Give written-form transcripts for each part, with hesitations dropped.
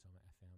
Soma FM.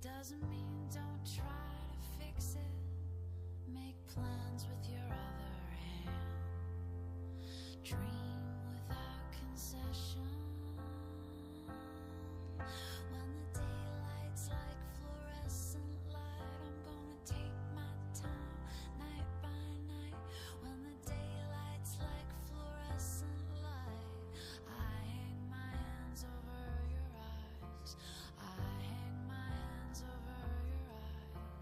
Doesn't mean don't try to fix it. Make plans with your other hand. Dream without concession. When the daylight's like fluorescent light, I'm gonna take my time, night by night. When the daylight's like fluorescent light, I hang my hands over your eyes. I hang my hands over your eyes.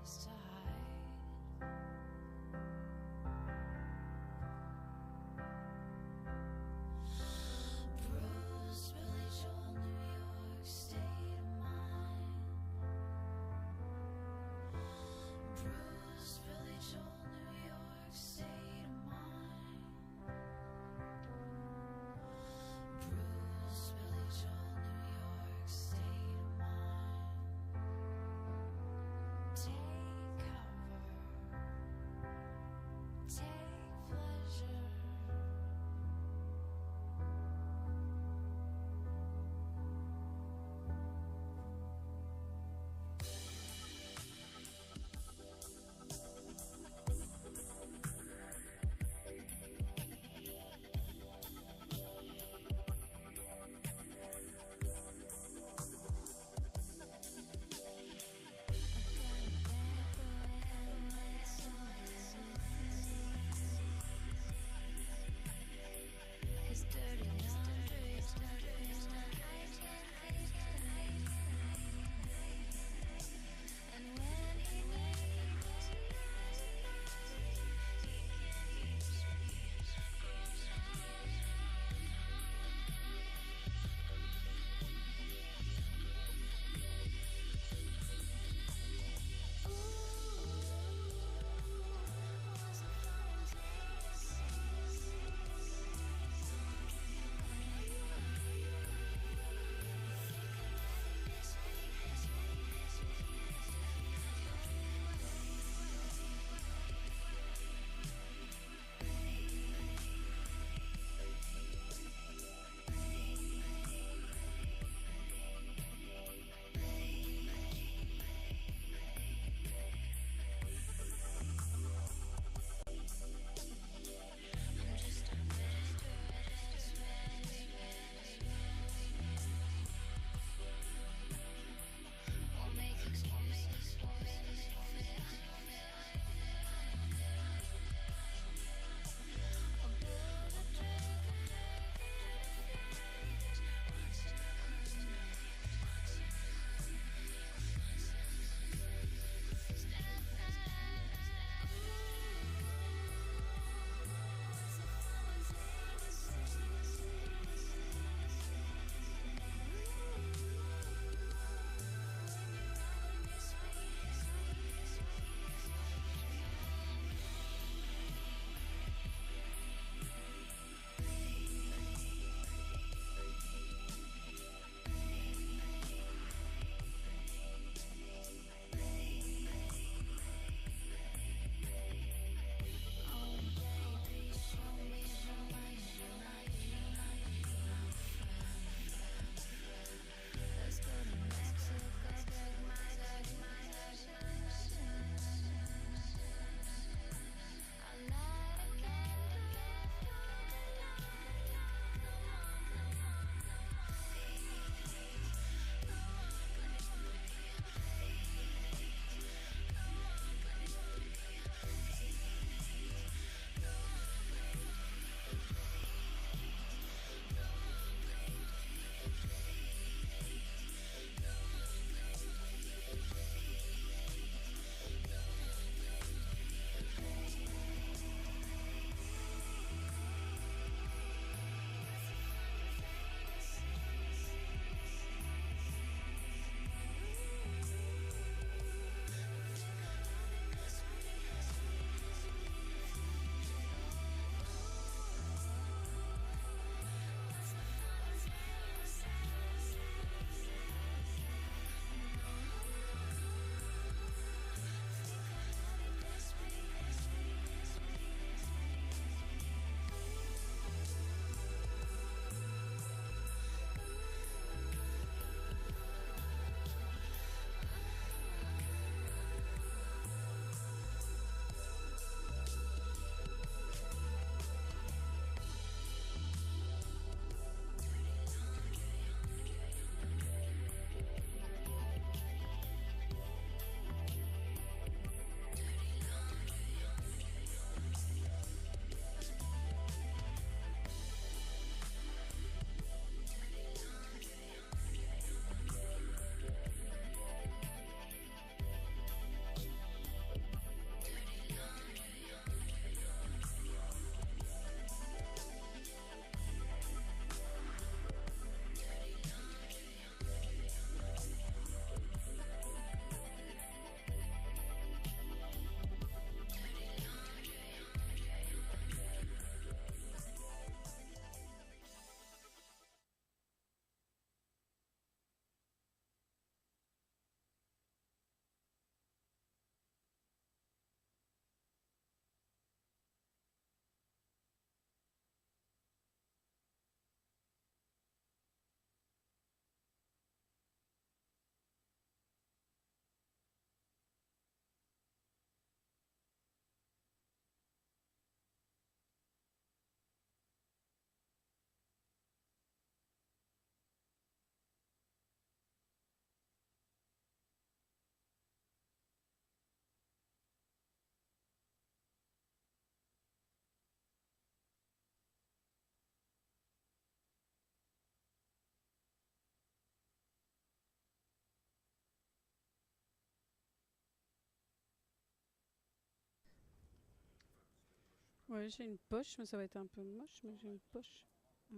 Ouais, j'ai une poche, mais ça va être un peu moche, mais j'ai une poche. Ah.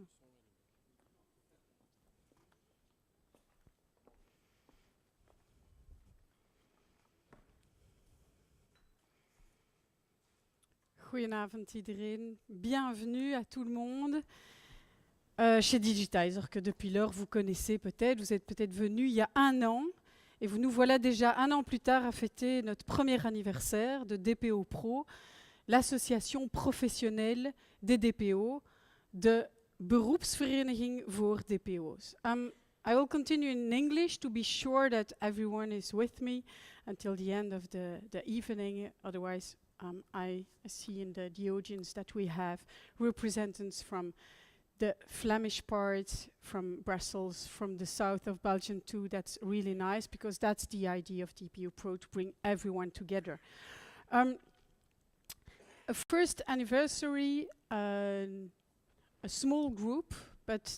Goedenavond iedereen, bienvenue à tout le monde chez Digitizer, que depuis lors vous connaissez peut-être, vous êtes peut-être venu il y a 1 an, et vous nous voilà déjà 1 an plus tard à fêter notre premier anniversaire de DPO-pro, l'association professionnelle des DPO, de beroepsvereniging voor DPO's. I will continue in English to be sure that everyone is with me until the end of the evening. Otherwise, I see in the audience that we have representatives from the Flemish part, from Brussels, from the south of Belgium too. That's really nice because that's the idea of DPO-pro, to bring everyone together. A first anniversary, a small group, but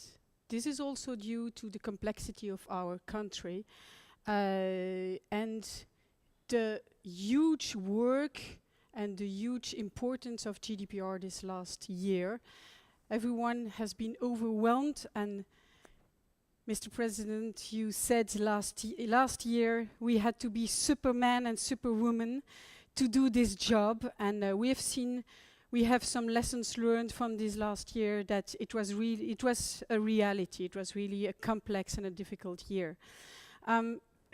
this is also due to the complexity of our country and the huge work and the huge importance of GDPR this last year. Everyone has been overwhelmed, and Mr. President, you said last year we had to be Superman and Superwoman to do this job, and we have some lessons learned from this last year, that it was a reality. It was really a complex and a difficult year.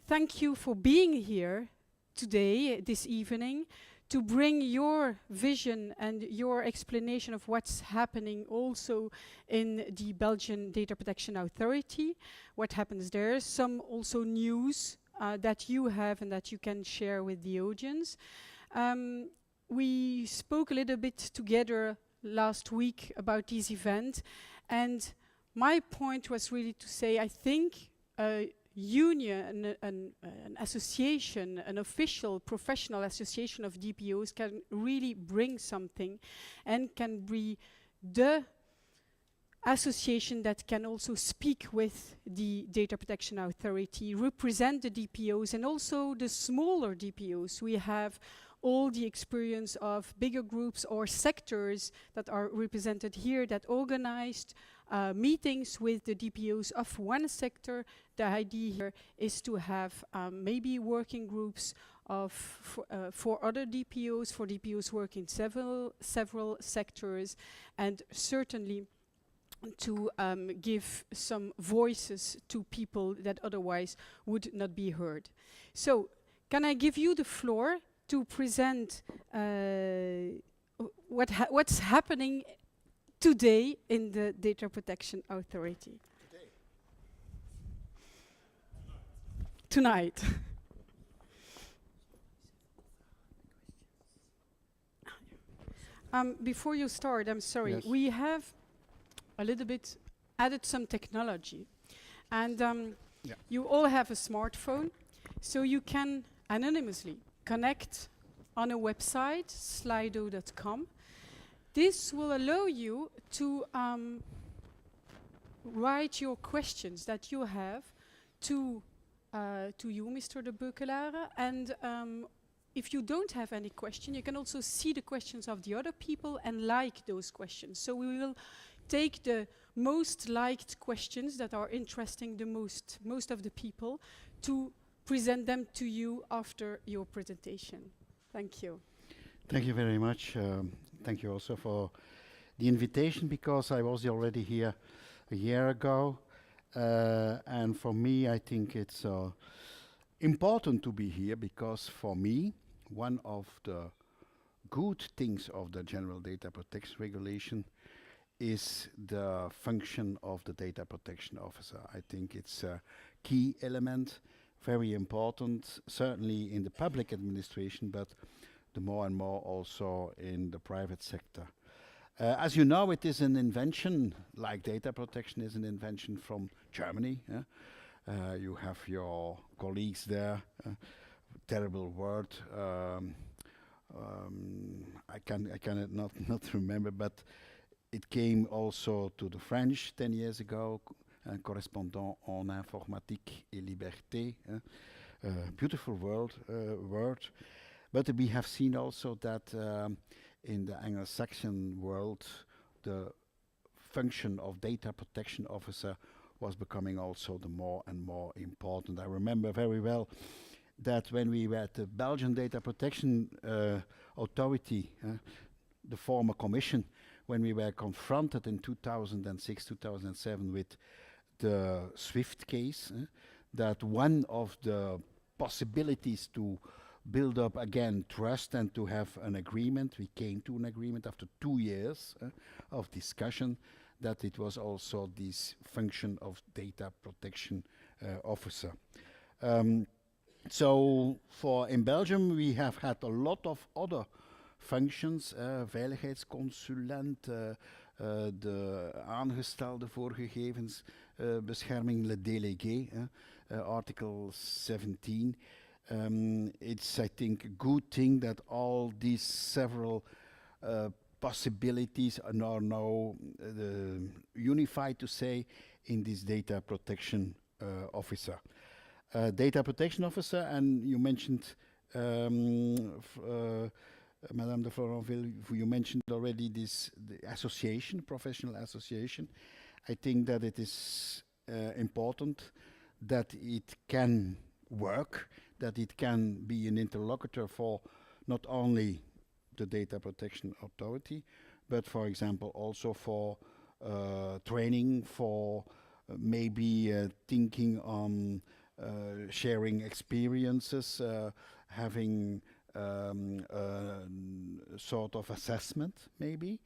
Thank you for being here today, this evening, to bring your vision and your explanation of what's happening also in the Belgian Data Protection Authority, what happens there, some also news that you have and that you can share with the audience. We spoke a little bit together last week about this event, and my point was really to say, I think union, an association, an official professional association of DPOs can really bring something and can be the association that can also speak with the Data Protection Authority, represent the DPOs and also the smaller DPOs. We have all the experience of bigger groups or sectors that are represented here that organized meetings with the DPOs of one sector. The idea here is to have maybe working groups of for other DPOs, for DPOs working several sectors, and certainly to give some voices to people that otherwise would not be heard. So, can I give you the floor to present what's happening today in the Data Protection Authority? Tonight. Before you start, I'm sorry, Yes. we have a little bit added some technology, and you all have a smartphone, so you can anonymously connect on a website, slido.com. This will allow you to write your questions that you have to you, Mr. de Beukelare, and if you don't have any question, you can also see the questions of the other people and like those questions. So we will take the most liked questions that are interesting the most of the people to present them to you after your presentation. Thank you. Thank you very much. Thank you also for the invitation, because I was already here a year ago. And for me, I think it's important to be here, because for me, one of the good things of the General Data Protection Regulation is the function of the Data Protection Officer. I think it's a key element, very important, certainly in the public administration, but the more and more also in the private sector. As you know, it is an invention, like data protection is an invention from Germany. You have your colleagues there, terrible word, I cannot not remember, but it came also to the French 10 years ago, correspondant en informatique et liberté, beautiful word. But we have seen also that in the Anglo-Saxon world, the function of data protection officer was becoming also the more and more important. I remember very well that when we were at the Belgian Data Protection Authority, the former commission, when we were confronted in 2006, 2007 with the SWIFT case, that one of the possibilities to build up again trust and to have an agreement, we came to an agreement after 2 years of discussion, that it was also this function of data protection officer. So in Belgium we have had a lot of other functions, veiligheidsconsulent, de aangestelde voor gegevensbescherming, le délégué, Article 17. It's, I think, a good thing that all these several possibilities are now unified, to say, in this data protection officer. Data protection officer, and you mentioned, Madame de Florenville, you mentioned already this the association, professional association. I think that it is important that it can work, that it can be an interlocutor for not only the data protection authority, but for example also for training, for maybe thinking on sharing experiences, having sort of assessment, maybe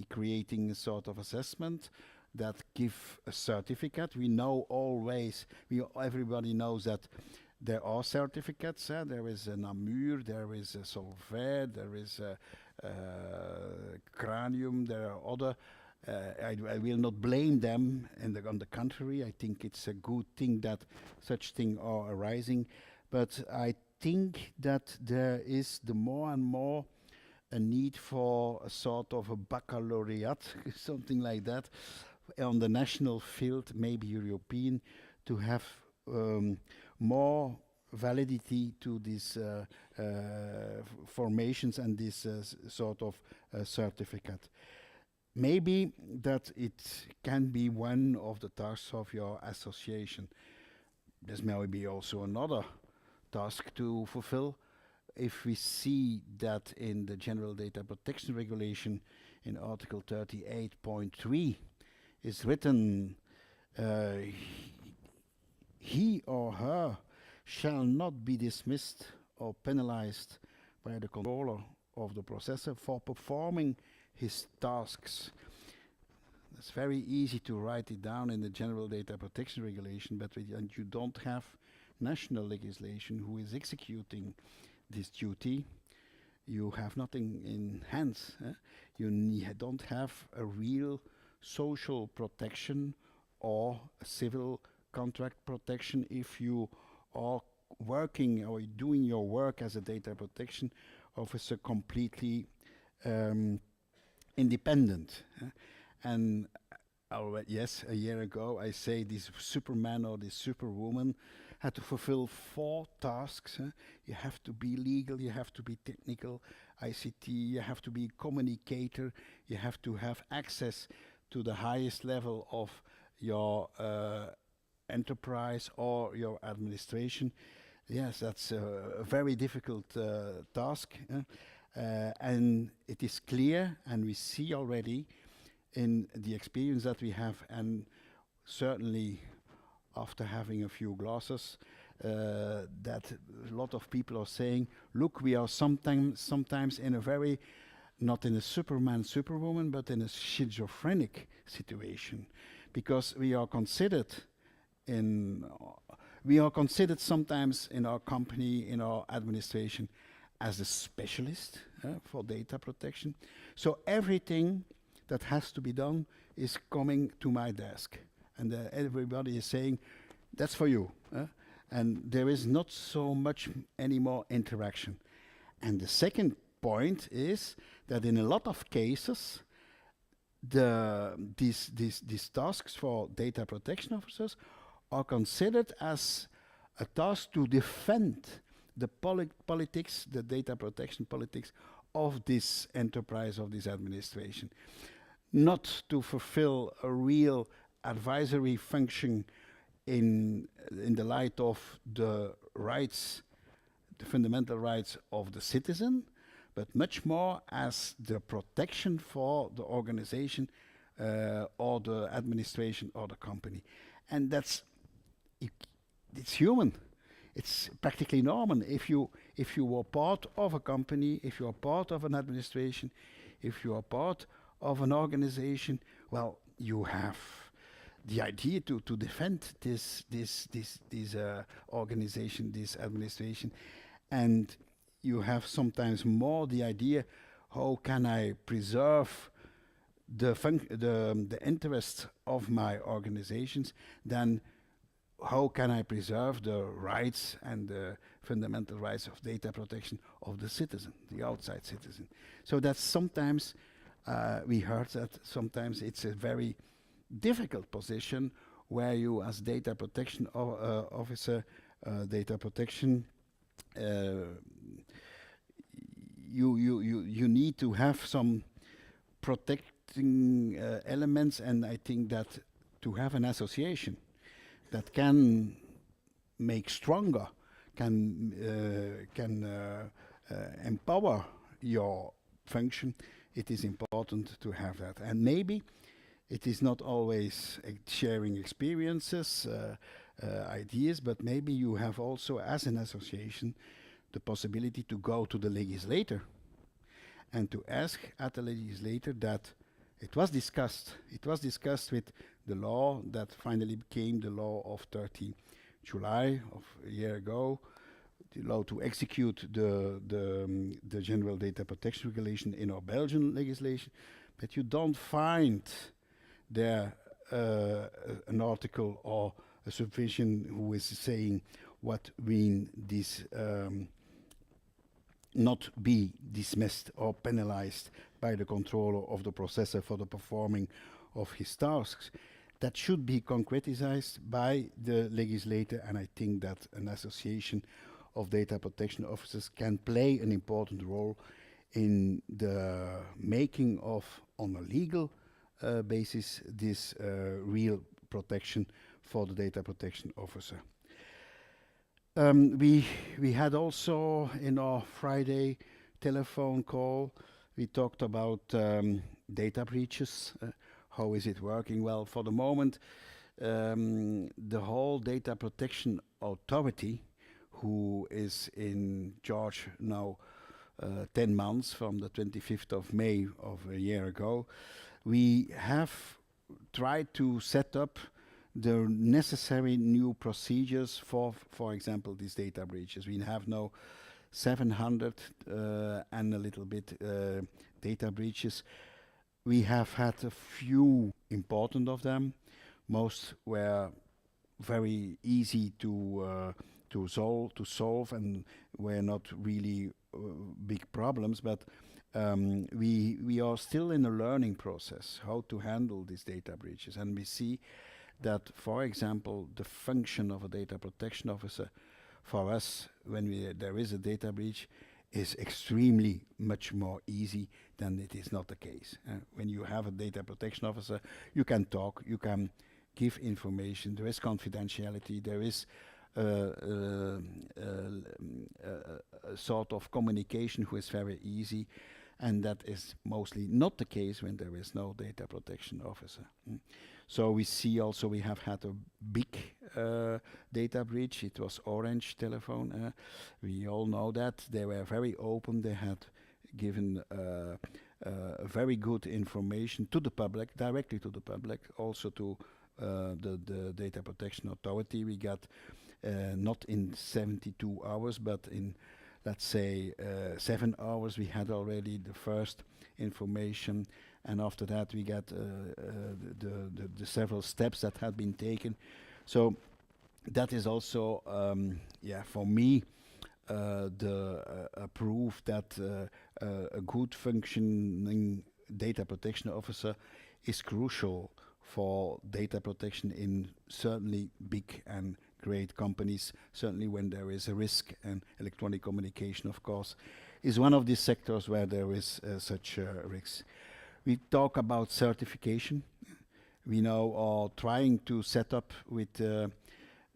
creating a sort of assessment that give a certificate. We know always, everybody knows that there are certificates. There is an AMUR, there is a Solvay, there is a Cranium, there are other. I will not blame them, and on the contrary, I think it's a good thing that such things are arising. But I think that there is the more and more a need for a sort of a baccalaureate, something like that, on the national field, maybe European, to have more validity to these formations and this sort of certificate. Maybe that it can be one of the tasks of your association. There's maybe also another task to fulfill. If we see that in the General Data Protection Regulation in Article 38.3 is written, he or her shall not be dismissed or penalized by the controller of the processor for performing his tasks. It's very easy to write it down in the General Data Protection Regulation, but and you don't have national legislation who is executing this duty. You have nothing in hands. You don't have a real social protection or a civil contract protection if you are working or doing your work as a data protection officer completely independent. And yes, a year ago I say this Superman or this Superwoman had to fulfill 4 tasks. You have to be legal, you have to be technical, ICT, you have to be a communicator, you have to have access to the highest level of your enterprise or your administration. Yes, that's a very difficult task. And it is clear, and we see already in the experience that we have, and certainly after having a few glasses, that a lot of people are saying, look, we are sometimes in a very, not in a Superman, Superwoman, but in a schizophrenic situation, because we are considered sometimes in our company, in our administration, as a specialist for data protection. So everything that has to be done is coming to my desk, and everybody is saying, that's for you. And there is not so much anymore interaction. And the second point is that in a lot of cases, these tasks for data protection officers are considered as a task to defend the politics, the data protection politics of this enterprise, of this administration, not to fulfill a real advisory function in the light of the rights, the fundamental rights of the citizen, but much more as the protection for the organization or the administration or the company. And it's human. It's practically normal. If you are part of a company, if you are part of an administration, if you are part of an organization, well, you have the idea to defend this organization, this administration, and you have sometimes more the idea, how can I preserve the interests of my organizations, than how can I preserve the rights and the fundamental rights of data protection of the citizen, the outside citizen. So that's sometimes, we heard that sometimes it's a very difficult position where you as data protection officer, data protection, you need to have some protecting elements, and I think that to have an association that can make stronger, can empower your function, it is important to have that. And maybe it is not always sharing experiences, ideas, but maybe you have also, as an association, the possibility to go to the legislator and to ask at the legislator that it was discussed with the law that finally became the law of 30 July of a year ago, the law to execute the General Data Protection Regulation in our Belgian legislation, but you don't find there an article or a subvision who is saying what mean this not be dismissed or penalized by the controller of the processor for the performing of his tasks. That should be concretized by the legislator, and I think that an association of data protection officers can play an important role in the making of, on a legal basis, this real protection for the data protection officer. We had also in our Friday telephone call, we talked about data breaches. How is it working? Well, for the moment, the whole data protection authority, who is in charge now 10 months from the 25th of May of a year ago, we have tried to set up the necessary new procedures for example, these data breaches. We have now 700 and a little bit data breaches. We have had a few important of them. Most were very easy to solve and were not really big problems, but we are still in a learning process how to handle these data breaches, and we see that, for example, the function of a data protection officer for us when there is a data breach is extremely much more easy than it is not the case. When you have a data protection officer, you can talk, you can give information, there is confidentiality, there is a sort of communication who is very easy, and that is mostly not the case when there is no data protection officer. So we see also we have had a big data breach. It was Orange Telephone. We all know that. They were very open. They had given very good information to the public, directly to the public, also to the Data Protection Authority. We got not in 72 hours, but in, let's say, 7 hours, we had already the first information, and after that we got the several steps that had been taken. So that is also, for me, the proof that a good functioning data protection officer is crucial for data protection in certainly big and great companies, certainly when there is a risk, and electronic communication, of course, is one of these sectors where there is such risks. We talk about certification. We now are trying to set up with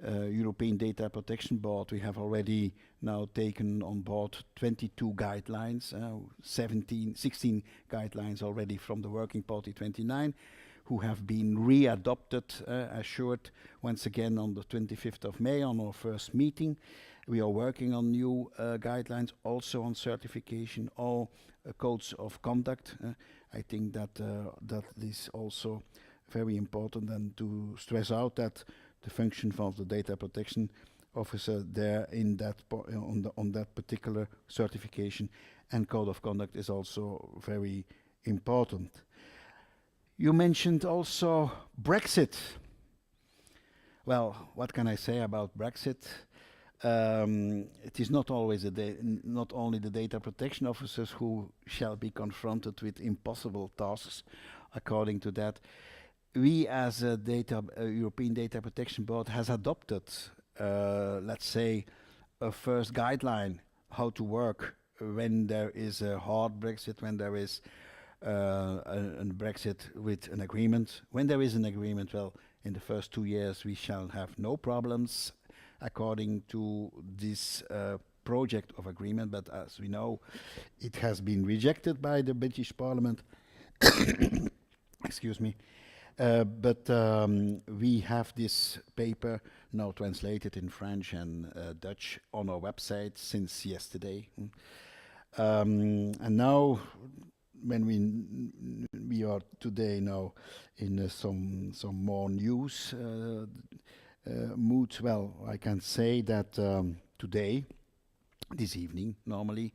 European Data Protection Board. We have already now taken on board 22 guidelines, 16 guidelines already from the Working Party 29, who have been re-adopted, assured once again on the 25th of May on our first meeting. We are working on new guidelines, also on certification, or codes of conduct. I think that that is also very important, and to stress out that the function of the data protection officer there in that on that particular certification and code of conduct is also very important. You mentioned also Brexit. Well, what can I say about Brexit? It is not always not only the data protection officers who shall be confronted with impossible tasks. According to that, we as a European Data Protection Board has adopted, let's say, a first guideline how to work when there is a hard Brexit, when there is a Brexit with an agreement. When there is an agreement, well, in the first 2 years we shall have no problems according to this project of agreement, but as we know, it has been rejected by the British Parliament. Excuse me. But we have this paper now translated in French and Dutch on our website since yesterday. And now, when we are today now in some more news mood, well, I can say that today, this evening, normally,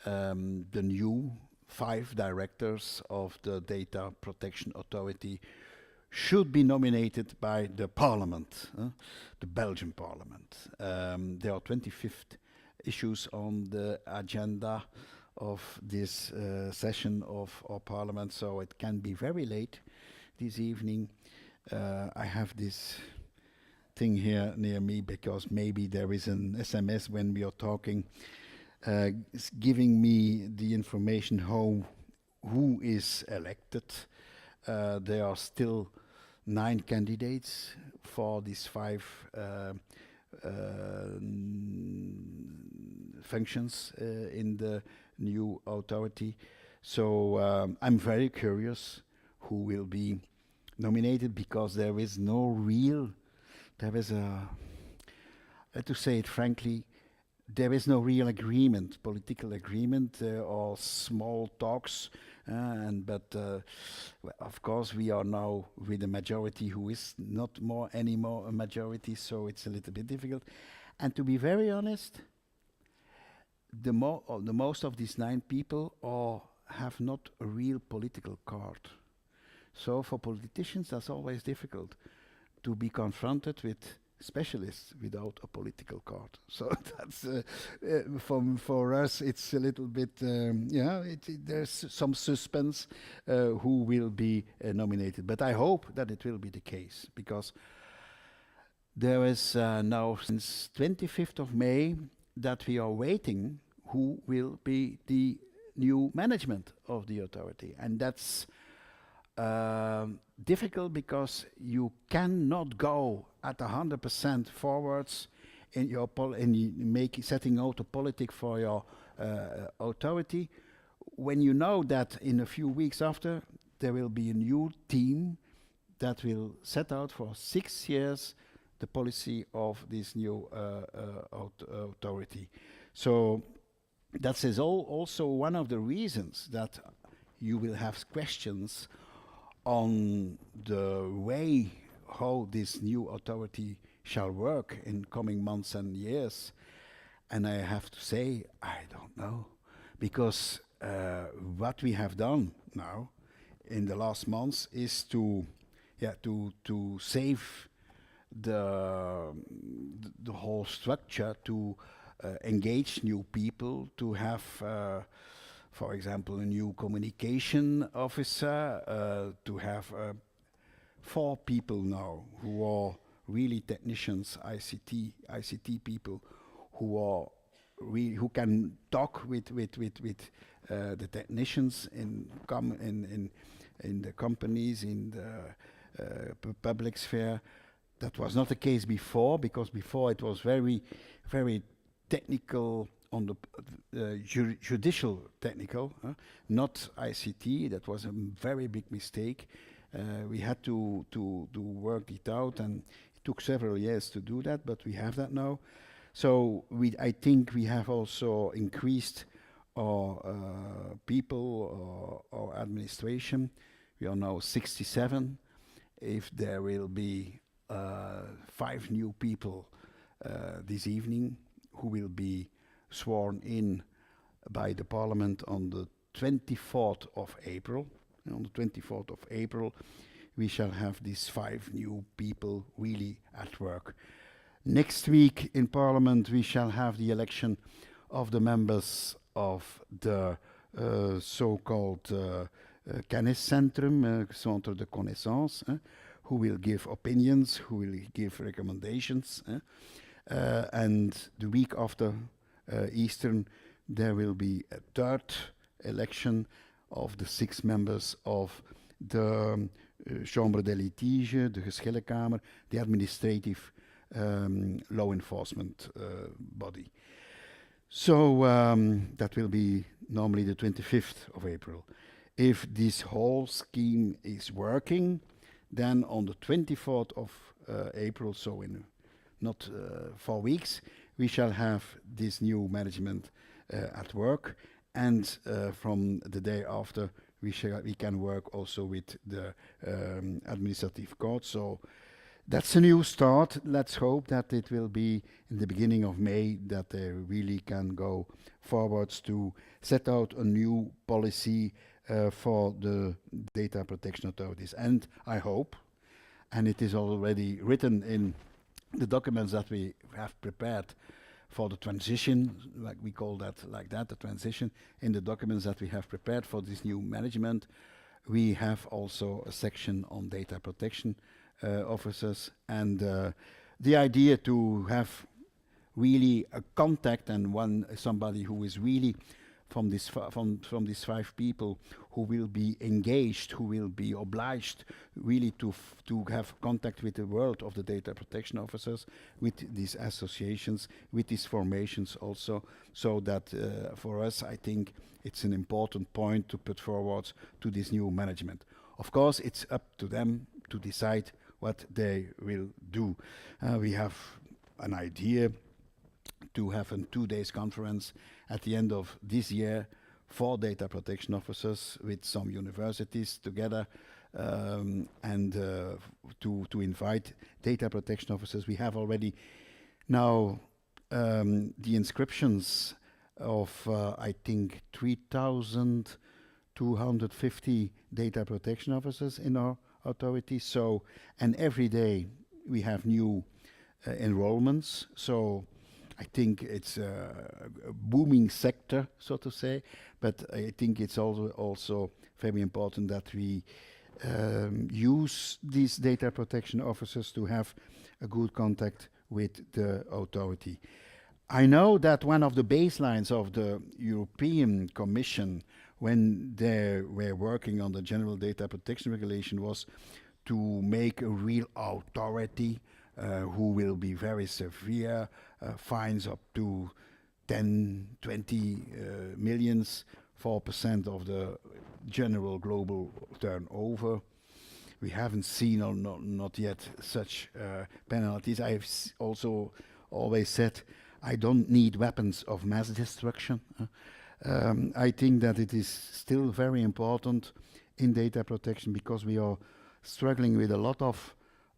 the new 5 directors of the Data Protection Authority should be nominated by the Parliament, the Belgian Parliament. There are 25th issues on the agenda of this session of our Parliament, so it can be very late this evening. I have this thing here near me because maybe there is an SMS when we are talking giving me the information who is elected. There are still 9 candidates for these 5 functions in the new authority. So I'm very curious who will be nominated, because there is no real, to say it frankly, there is no real agreement, political agreement. There are small talks, but well, of course we are now with a majority who is not anymore a majority, so it's a little bit difficult. And to be very honest, the most of these 9 people have not a real political card. So for politicians, that's always difficult to be confronted with specialists without a political card. So that's for us, it's a little bit there's some suspense who will be nominated. But I hope that it will be the case, because there is now since 25th of May that we are waiting who will be the new management of the authority, and that's difficult because you cannot go at 100% forwards in your setting out a politic for your authority, when you know that in a few weeks after there will be a new team that will set out for 6 years the policy of this new authority. So that is also one of the reasons that you will have questions on the way how this new authority shall work in coming months and years. And I have to say, I don't know, because what we have done now in the last months is to save the whole structure, to engage new people, to have for example, a new communication officer, to have 4 people now who are really technicians, ICT people, who are who can talk with the technicians in the companies, in the public sphere. That was not the case before, because before it was very, very technical on the judicial technical, not ICT. That was a very big mistake. We had to work it out, and it took several years to do that, but we have that now. So I think we have also increased our people, our administration. We are now 67. If there will be 5 new people this evening who will be sworn in by the Parliament on the 24th of April. And on the 24th of April, we shall have these 5 new people really at work. Next week in Parliament, we shall have the election of the members of the so-called kenniscentrum, Centre de Connaissance, who will give opinions, who will give recommendations. And the week after Easter, there will be a 3rd election of the 6 members of the Chambre des Litiges, the Geschillenkamer, the administrative law enforcement body. So that will be normally the 25th of April. If this whole scheme is working, then on the 24th of April, so in not 4 weeks, we shall have this new management at work, and from the day after, we can work also with the administrative court. So that's a new start. Let's hope that it will be in the beginning of May that they really can go forwards to set out a new policy for the data protection authorities. And I hope, and it is already written in the documents that we have prepared for the transition, like we call that like that, the transition, in the documents that we have prepared for this new management, we have also a section on data protection officers, and the idea to have really a contact and somebody who is really from these 5 people who will be engaged, who will be obliged really to have contact with the world of the data protection officers, with these associations, with these formations also, so that for us, I think it's an important point to put forward to this new management. Of course, it's up to them to decide what they will do. We have an idea to have a 2-day conference at the end of this year for data protection officers with some universities together, and to invite data protection officers. We have already now the inscriptions of I think 3,250 data protection officers in our authority. So, and every day we have new enrollments. So I think it's a booming sector, so to say, but I think it's also very important that we use these data protection officers to have a good contact with the authority. I know that one of the baselines of the European Commission when they were working on the General Data Protection Regulation was to make a real authority who will be very severe, fines up to 10, 20 millions, 4% of the general global turnover. We haven't seen or not yet such penalties. I've also always said I don't need weapons of mass destruction. I think that it is still very important in data protection because we are struggling with a lot of,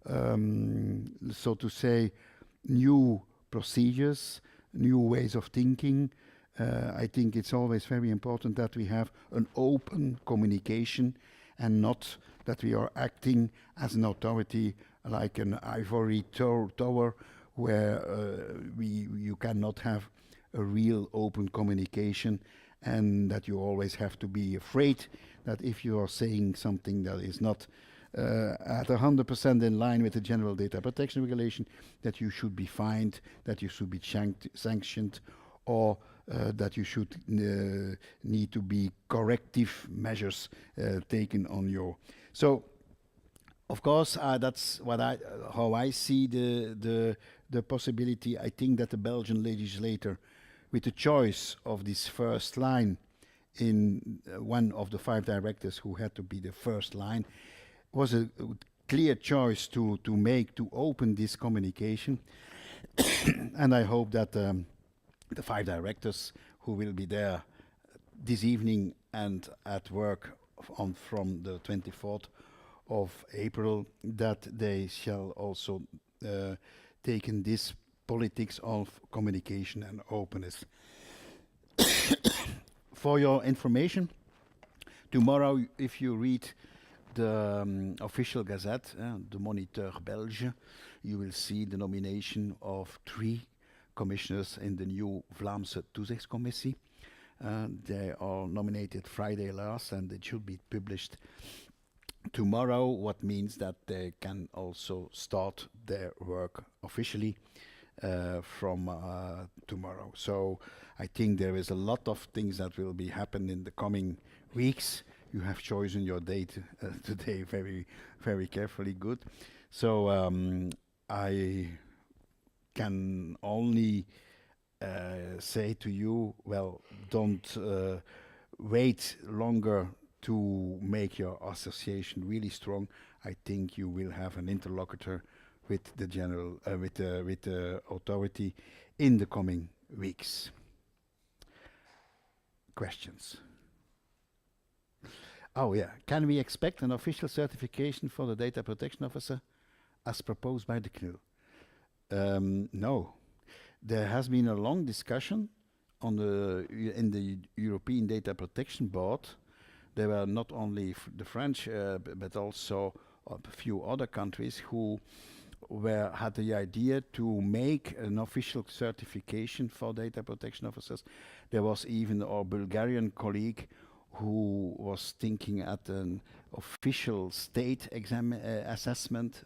so to say, new procedures, new ways of thinking. I think it's always very important that we have an open communication and not that we are acting as an authority like an ivory tower where you cannot have a real open communication, and that you always have to be afraid that if you are saying something that is not at 100% in line with the General Data Protection Regulation, that you should be fined, that you should be sanctioned, or that you should need to be corrective measures taken on your. So, of course, that's how I see the possibility. I think that the Belgian legislator, with the choice of this first line in one of the 5 directors who had to be the first line, was a clear choice to make to open this communication. And I hope that the 5 directors who will be there this evening and at work from the 24th of April, that they shall also take in this politics of communication and openness. For your information, tomorrow, if you read the official gazette, the Moniteur Belge, you will see the nomination of 3 commissioners in the new Vlaamse Toezichtscommissie. They are nominated Friday last, and it should be published tomorrow, what means that they can also start their work officially from tomorrow. So I think there is a lot of things that will be happen in the coming weeks. You have chosen your date today very, very carefully. Good. So I can only say to you, well, don't wait longer to make your association really strong. I think you will have an interlocutor with the general, with the authority in the coming weeks. Questions? Oh yeah, can we expect an official certification for the data protection officer as proposed by the CNIL? No. There has been a long discussion on in the European Data Protection Board. There were not only the French, but also a few other countries who had the idea to make an official certification for data protection officers. There was even our Bulgarian colleague who was thinking at an official state exam assessment,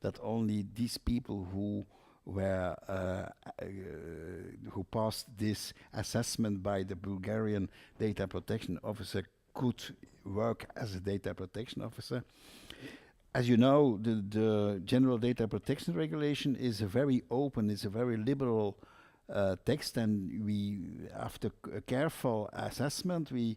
that only these people who were who passed this assessment by the Bulgarian data protection officer could work as a data protection officer. As you know, the General Data Protection Regulation is a very open, it's a very liberal text, and we, after a careful assessment, we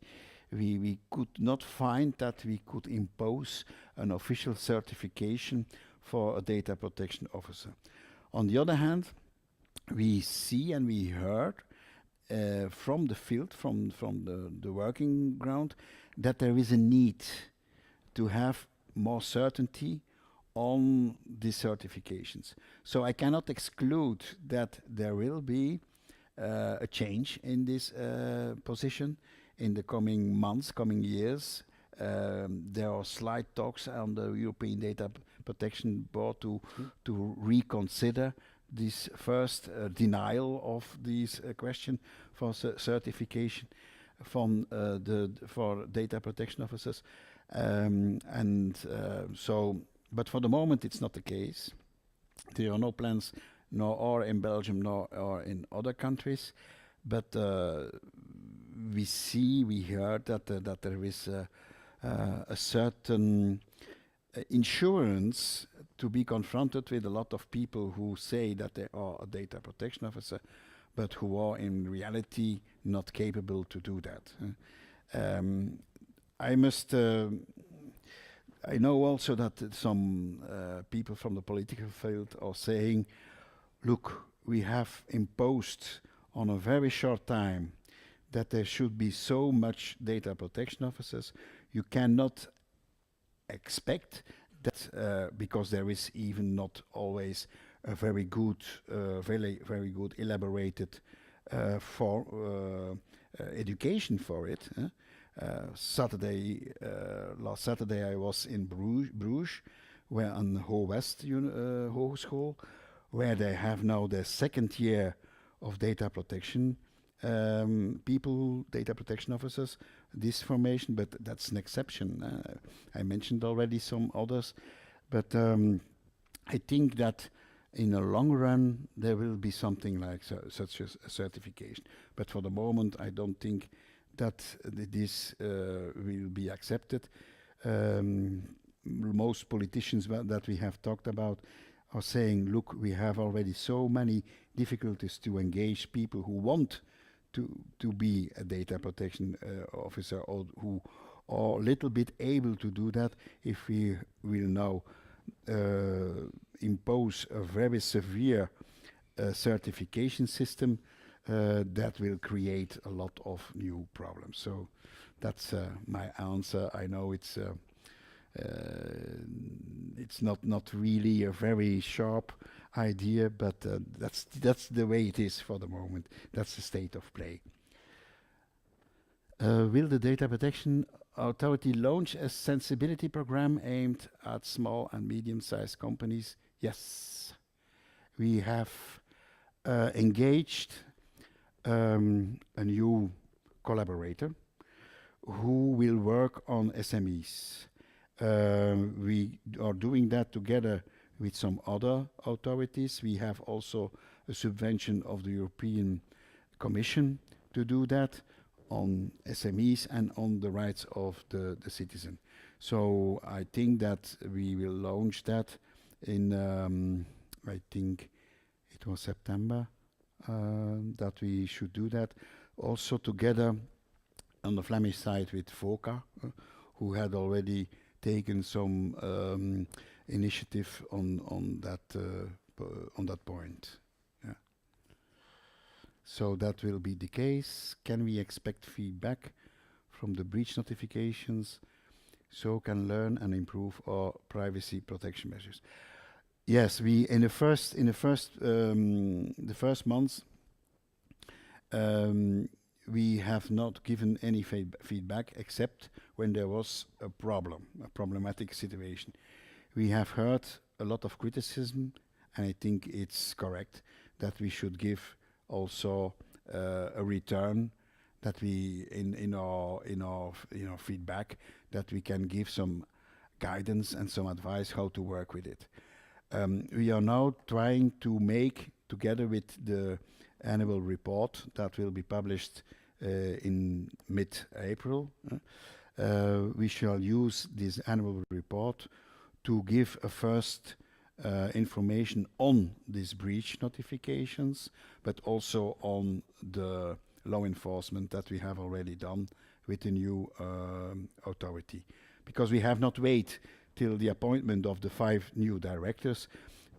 could not find that we could impose an official certification for a data protection officer. On the other hand, we see and we heard from the field, from the working ground, that there is a need to have more certainty on these certifications. So I cannot exclude that there will be a change in this position in the coming months, coming years. There are slight talks on the European Data Protection Board to reconsider this first denial of this question for certification from for data protection officers. But for the moment it's not the case. There are no plans, nor in Belgium, nor in other countries. But we heard that there is a certain insurance to be confronted with a lot of people who say that they are a data protection officer, but who are in reality not capable to do that. I know also that some people from the political field are saying, look, we have imposed on a very short time that there should be so much data protection officers. You cannot expect that because there is even not always a very good, very good elaborated education for it. Last Saturday I was in Bruges, where on Ho West Hogeschool, where they have now their second year of data protection data protection officers, this formation, but that's an exception. I mentioned already some others, but I think that in the long run, there will be something like such as a certification. But for the moment, I don't think that this will be accepted. Most politicians that we have talked about are saying, look, we have already so many difficulties to engage people who want to be a data protection officer, or who are a little bit able to do that. If we will now impose a very severe certification system, that will create a lot of new problems. So that's my answer. I know it's not really a very sharp idea, but that's the way it is for the moment. That's the state of play. Will the Data Protection Authority launch a sensibility program aimed at small and medium-sized companies? Yes. We have engaged a new collaborator who will work on SMEs. We are doing that together with some other authorities. We have also a subvention of the European Commission to do that on SMEs and on the rights of the citizen. So I think that we will launch that in, I think it was September, that we should do that. Also together on the Flemish side with VOCA, who had already taken some initiative on that point. Yeah. So that will be the case. Can we expect feedback from the breach notifications so can learn and improve our privacy protection measures? Yes, we in the first months we have not given any feedback except when there was a problematic situation. We have heard a lot of criticism, and I think it's correct that we should give also a return, that we in our feedback, that we can give some guidance and some advice how to work with it. We are now trying to make, together with the annual report that will be published in mid-April, we shall use this annual report to give a first information on these breach notifications, but also on the law enforcement that we have already done with the new authority. Because we have not waited till the appointment of the 5 new directors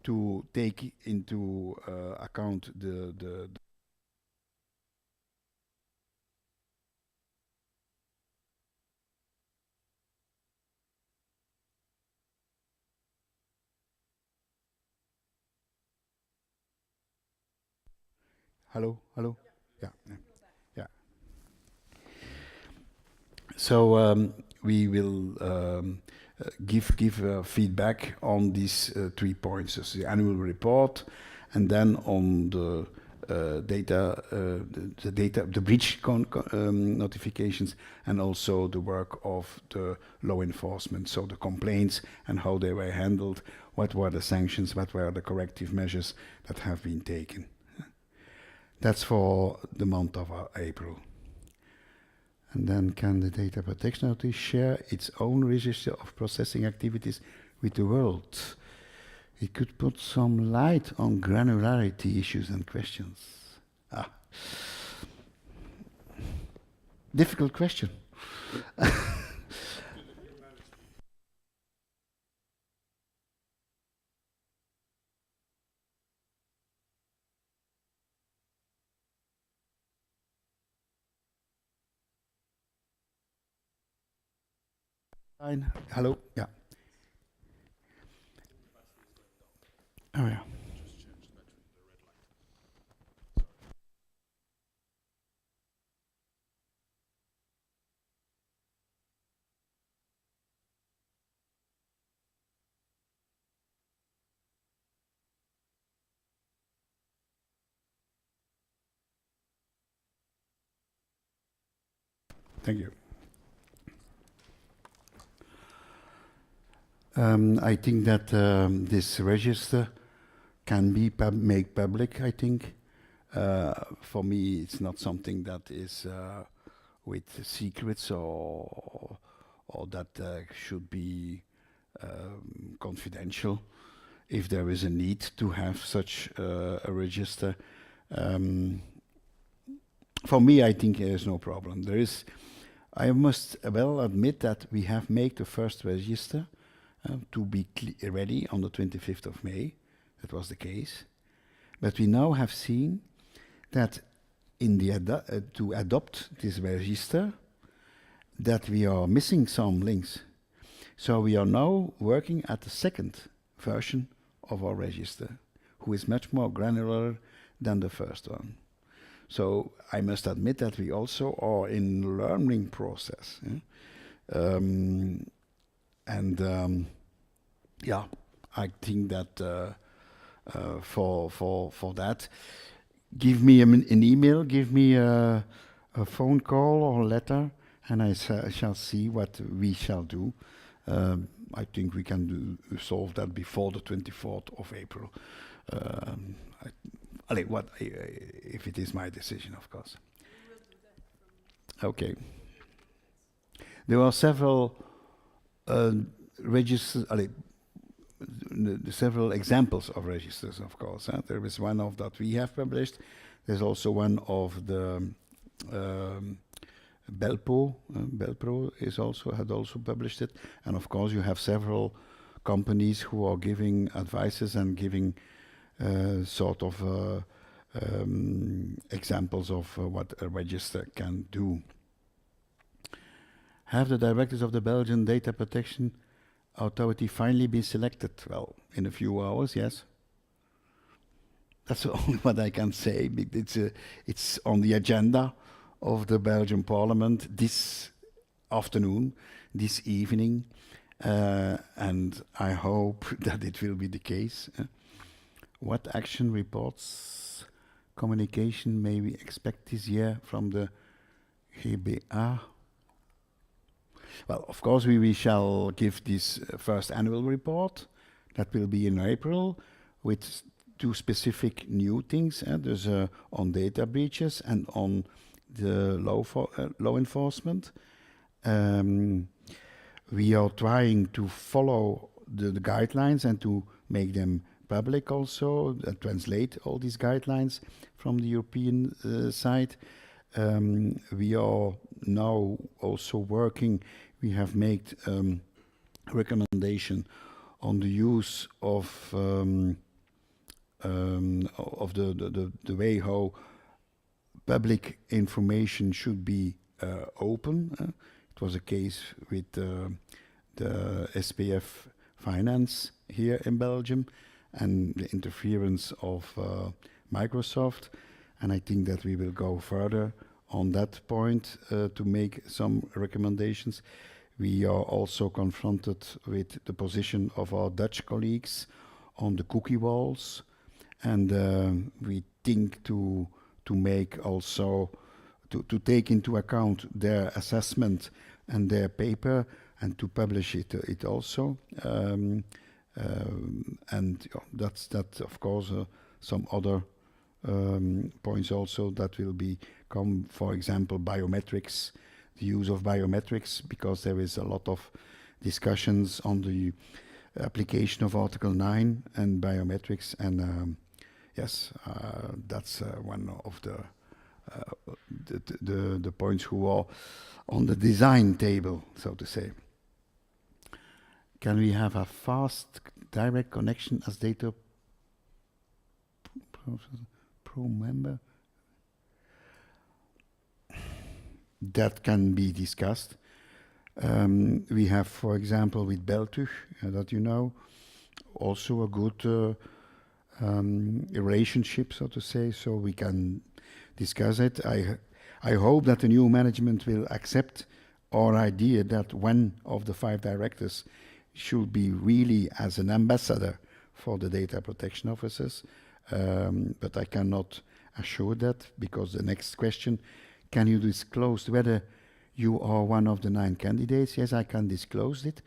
to take into account the Hello? Yeah. Yeah. So we will give feedback on these 3 points: so the annual report, and then on the the breach notifications, and also the work of the law enforcement. So the complaints and how they were handled, what were the sanctions, what were the corrective measures that have been taken. That's for the month of April. And then can the Data Protection Authority share its own register of processing activities with the world? It could put some light on granularity issues and questions. Difficult question. Fine. Hello. Yeah. Oh yeah. Thank you. I think that this register can be made public, I think. For me, it's not something that is with secrets or that should be confidential. If there is a need to have such a register, um, for me, I think there is no problem. There is, I must well admit that we have made the first register to be ready on the 25th of May. That was the case. But we now have seen that in the to adopt this register, that we are missing some links. So we are now working at the second version of our register, who is much more granular than the first one. So I must admit that we also are in learning process. Yeah, I think that for that, give me an email, give me a phone call or a letter, and I shall see what we shall do. I think we can solve that before the 24th of April. If it is my decision, of course. Okay. There are several registers, several examples of registers, of course. There is one of that we have published. There's also one of the DPO-pro. DPO-pro had also published it, and of course you have several companies who are giving advices and giving sort of examples of what a register can do. Have the directors of the Belgian Data Protection Authority finally been selected? Well, in a few hours, yes. That's only what I can say. It's on the agenda of the Belgian Parliament this afternoon, this evening, and I hope that it will be the case. What action reports, communication may we expect this year from the GBA? Well, of course, we shall give this first annual report. That will be in April with two specific new things. There's on data breaches and on the law enforcement. We are trying to follow the guidelines and to make them public also, translate all these guidelines from the European side. We are now also working. We have made recommendation on the use of the way how public information should be open. It was a case with the SPF Finance here in Belgium and the interference of Microsoft. And I think that we will go further on that point to make some recommendations. We are also confronted with the position of our Dutch colleagues on the cookie walls, and we think to make also to take into account their assessment and their paper and to publish it also. And that's that, of course, some other points also that will come, for example, biometrics, the use of biometrics, because there is a lot of discussions on the application of Article 9 and biometrics, and yes, that's one of the points who are on the design table, so to say. Can we have a fast direct connection as data pro member? That can be discussed. We have, for example, with Beltug, that you know, also a good relationship, so to say, so we can discuss it. I hope that the new management will accept our idea that one of the 5 directors should be really as an ambassador for the data protection officers, but I cannot assure that, because the next question, can you disclose whether you are one of the 9 candidates? Yes, I can disclose it,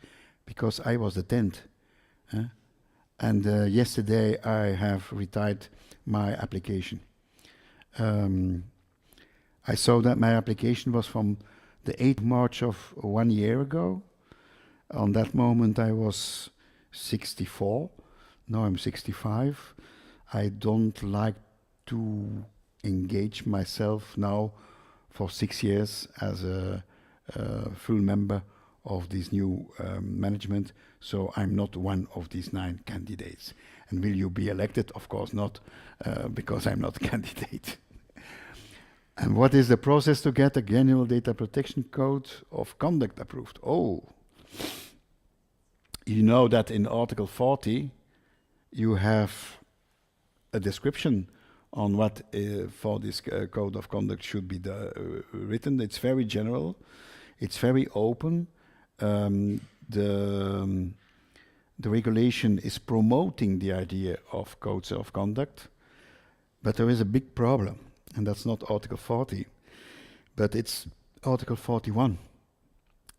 because I was the 10th. And yesterday I have retired my application. I saw that my application was from the 8th of March of 1 year ago. On that moment I was 64. Now I'm 65. I don't like to engage myself now for 6 years as a full member of this new management. So I'm not one of these 9 candidates. And will you be elected? Of course not, because I'm not a candidate. And what is the process to get a General Data Protection Code of Conduct approved? Oh, you know that in Article 40 you have a description on what for this code of conduct should be written. It's very general, it's very open. The regulation is promoting the idea of codes of conduct, but there is a big problem, and that's not Article 40, but it's Article 41.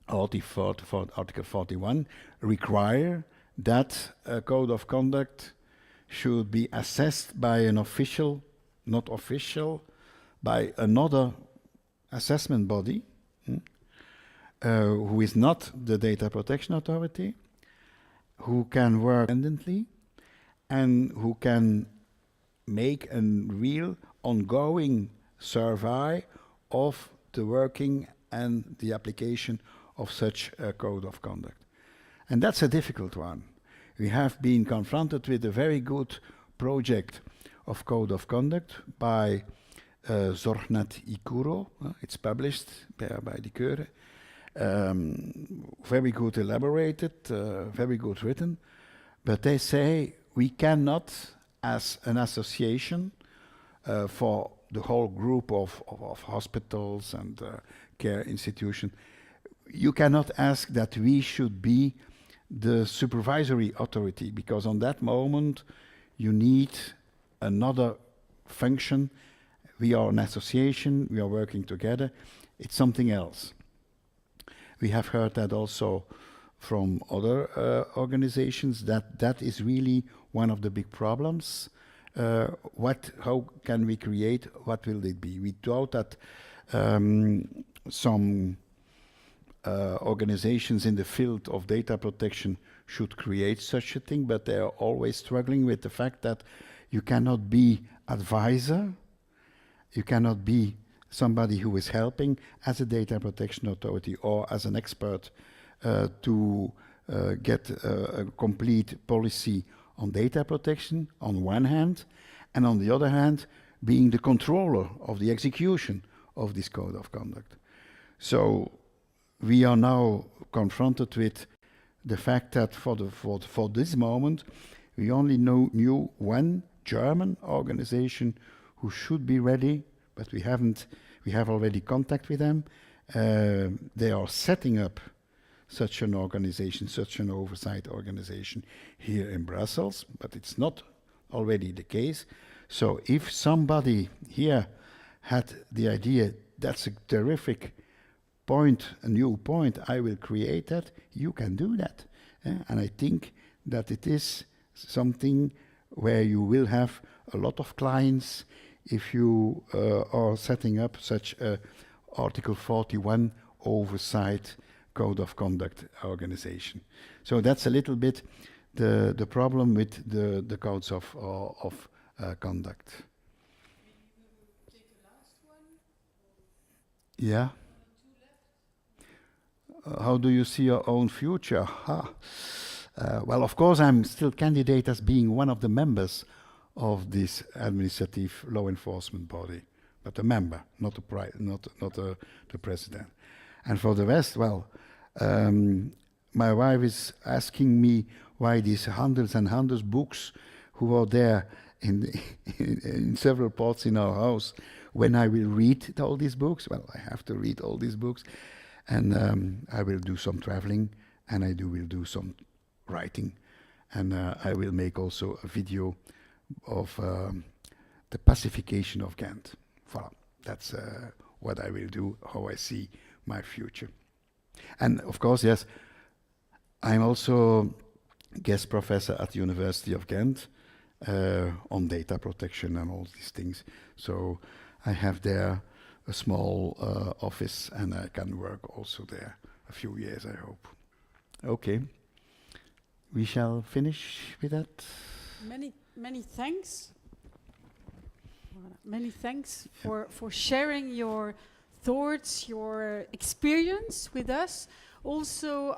Article 41 require that a code of conduct should be assessed by an official, not official, by another assessment body, who is not the Data Protection Authority, who can work independently, and who can make a real ongoing survey of the working and the application of such a code of conduct. And that's a difficult one. We have been confronted with a very good project of code of conduct by Zorgnet Ikuro. It's published by the Keure. Very good elaborated, very good written. But they say we cannot, as an association for the whole group of hospitals and care institutions, you cannot ask that we should be the supervisory authority, because on that moment you need another function. We are an association, we are working together, it's something else. We have heard that also from other organizations, that is really one of the big problems. How can we create, what will it be? We thought that some organizations in the field of data protection should create such a thing, but they are always struggling with the fact that you cannot be advisor, you cannot be somebody who is helping as a data protection authority or as an expert to get a complete policy on data protection on one hand, and on the other hand being the controller of the execution of this code of conduct. So we are now confronted with the fact that for this moment we only knew one German organization who should be ready, but we have already contact with them. They are setting up such an organization, such an oversight organization here in Brussels, but it's not already the case. So if somebody here had the idea, that's a terrific point, a new point, I will create that, you can do that. And I think that it is something where you will have a lot of clients if you are setting up such a Article 41 oversight code of conduct organization. So that's a little bit the problem with the codes of conduct. Yeah. How do you see your own future? Well, of course, I'm still candidate as being one of the members of this administrative law enforcement body, but a member, not the president. And for the rest, well, my wife is asking me why these hundreds and hundreds of books who are there in several parts in our house, when I will read all these books. Well, I have to read all these books, and I will do some traveling, and will do some writing, and I will make also a video of the pacification of Ghent. Voilà, that's what I will do, how I see my future. And of course, yes, I'm also guest professor at the University of Ghent on data protection and all these things. So I have there a small office, and I can work also there a few years, I hope. Okay, we shall finish with that. Many thanks. Many thanks for sharing your thoughts, your experience with us. Also,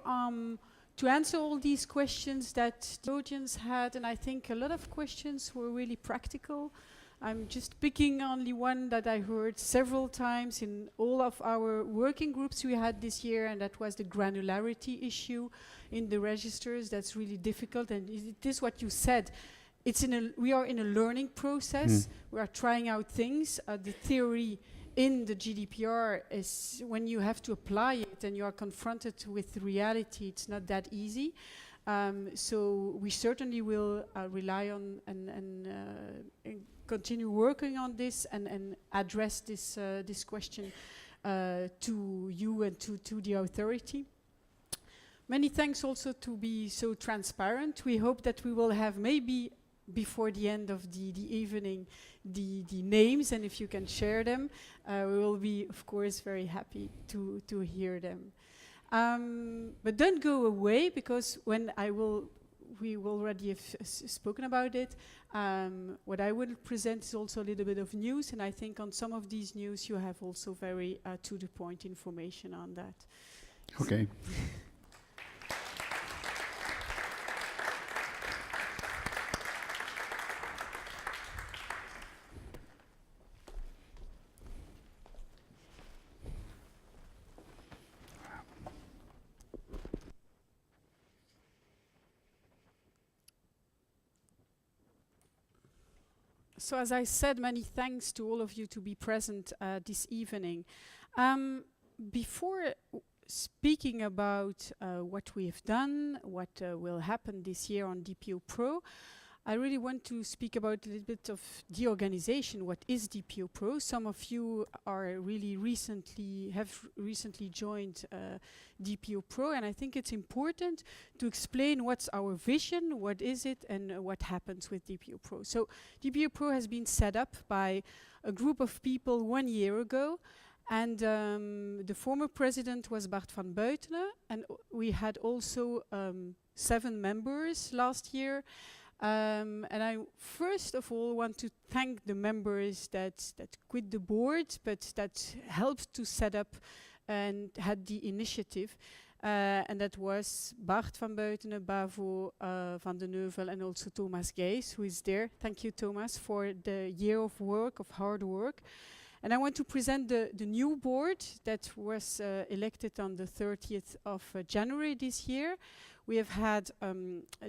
to answer all these questions that the audience had, and I think a lot of questions were really practical. I'm just picking only one that I heard several times in all of our working groups we had this year, and that was the granularity issue in the registers. That's really difficult, and it is what you said. We are in a learning process. We are trying out things. The theory in the GDPR is when you have to apply it and you are confronted with reality, it's not that easy. So we certainly will rely on and continue working on this and address this question to you and to the authority. Many thanks also to be so transparent. We hope that we will have maybe before the end of the evening the names, and if you can share them, we will be of course very happy to hear them. But don't go away, because we already have spoken about it. What I will present is also a little bit of news, and I think on some of these news you have also very to the point information on that. Okay. So as I said, many thanks to all of you to be present this evening. Before speaking about what we have done, what will happen this year on DPO-pro, I really want to speak about a little bit of the organization. What is DPO-pro? Some of you have recently joined DPO-pro, and I think it's important to explain what's our vision, what is it, and what happens with DPO-pro. So DPO-pro has been set up by a group of people 1 year ago, and the former president was Bart van Buitenen, and we had also 7 members last year. And I first of all want to thank the members that quit the board, but that helped to set up and had the initiative. And that was Bart van Buitenen, Bavo van den Neuvel, and also Thomas Gees, who is there. Thank you, Thomas, for the year of work, of hard work. And I want to present the new board that was elected on the 30th of January this year. We have had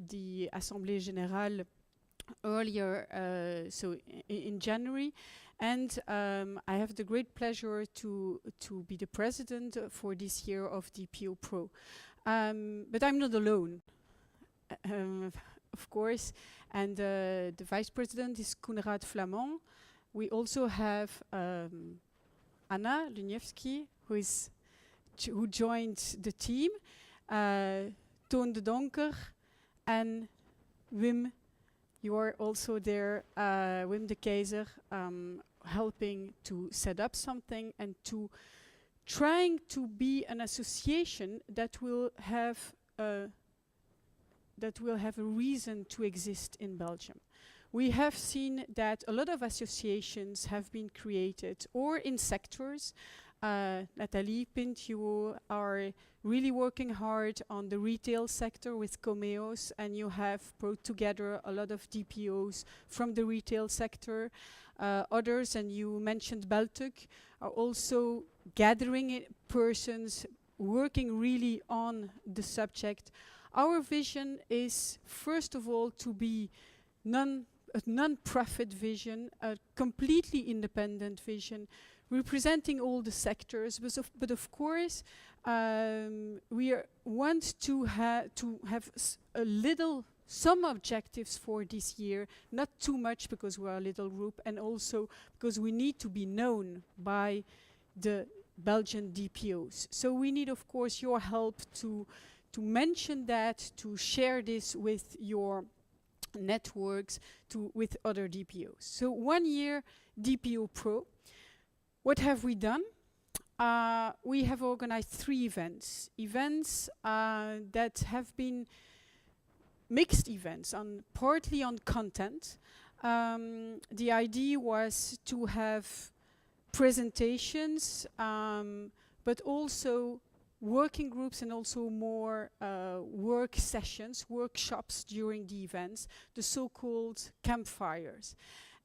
the Assemblée Générale earlier, so in January, and I have the great pleasure to be the president for this year of DPO-pro. But I'm not alone, of course, and the vice president is Koenraad Flamand. We also have Anna Luniewski, who joined the team. Toon de Donker and Wim, you are also there, Wim de Keizer, helping to set up something and to trying to be an association that will have a reason to exist in Belgium. We have seen that a lot of associations have been created or in sectors. Nathalie Pint, you are really working hard on the retail sector with Comeos, and you have brought together a lot of DPOs from the retail sector. Others, and you mentioned Beltuk, are also gathering persons working really on the subject. Our vision is, first of all, to be a non-profit vision, a completely independent vision, representing all the sectors, but of course we want to have some objectives for this year, not too much because we are a little group, and also because we need to be known by the Belgian DPOs. So we need, of course, your help to to mention that, to share this with your networks, with other DPOs. So 1 year DPO-pro. What have we done? We have organized 3 events. Events that have been mixed events, partly on content. The idea was to have presentations, but also working groups and also more work sessions, workshops during the events, the so-called campfires.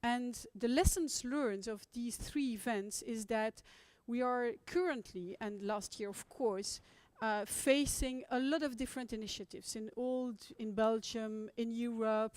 And the lessons learned of these 3 events is that we are currently, and last year of course, facing a lot of different initiatives in Belgium, in Europe.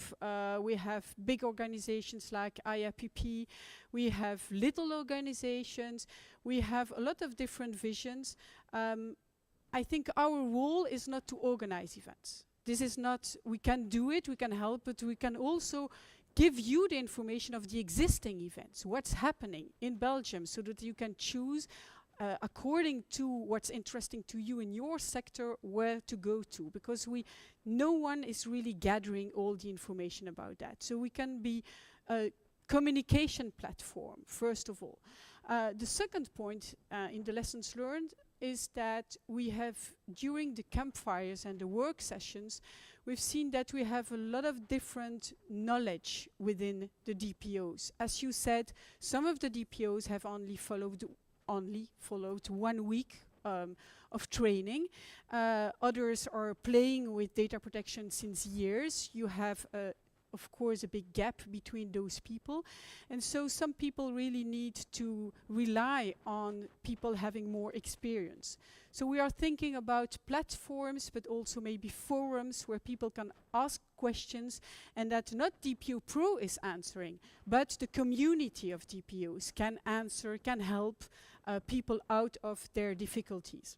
We have big organizations like IAPP. We have little organizations. We have a lot of different visions. I think our role is not to organize events. This is not, we can do it, we can help, but we can also give you the information of the existing events, what's happening in Belgium, so that you can choose according to what's interesting to you in your sector, where to go to, because no one is really gathering all the information about that. So we can be a communication platform, first of all. The second point in the lessons learned is that we have, during the campfires and the work sessions, we've seen that we have a lot of different knowledge within the DPOs. As you said, some of the DPOs have only followed 1 week of training. Others are playing with data protection since years. You have, of course, a big gap between those people. And so some people really need to rely on people having more experience. So we are thinking about platforms, but also maybe forums where people can ask questions, and that not DPO-pro is answering, but the community of DPOs can answer, can help people out of their difficulties.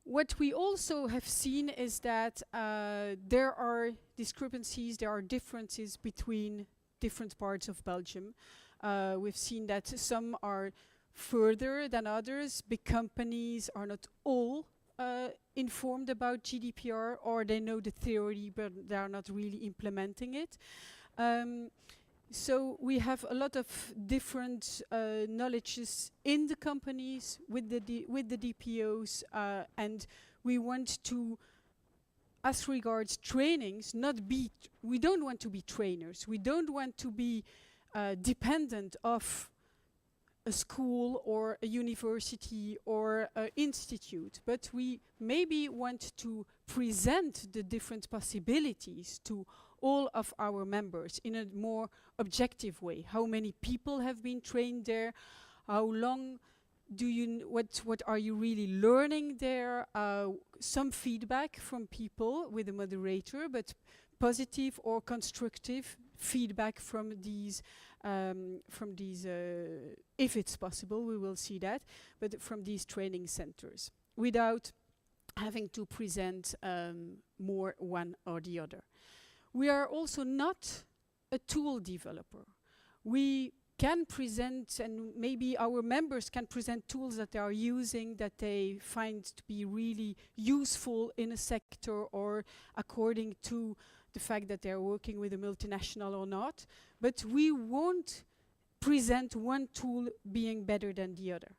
What we also have seen is that there are discrepancies, there are differences between different parts of Belgium. We've seen that some are further than others. Big companies are not all informed about GDPR, or they know the theory but they are not really implementing it. So we have a lot of different knowledges in the companies with the DPOs, and we want to, as regards trainings, we don't want to be trainers. We don't want to be dependent of a school or a university or an institute, but we maybe want to present the different possibilities to all of our members in a more objective way. How many people have been trained there? How long do you, what are you really learning there? Some feedback from people with a moderator, but positive or constructive feedback from these, if it's possible, we will see that, but from these training centers, without having to present more one or the other. We are also not a tool developer. We can present, and maybe our members can present tools that they are using that they find to be really useful in a sector, or according to the fact that they're working with a multinational or not. But we won't present one tool being better than the other.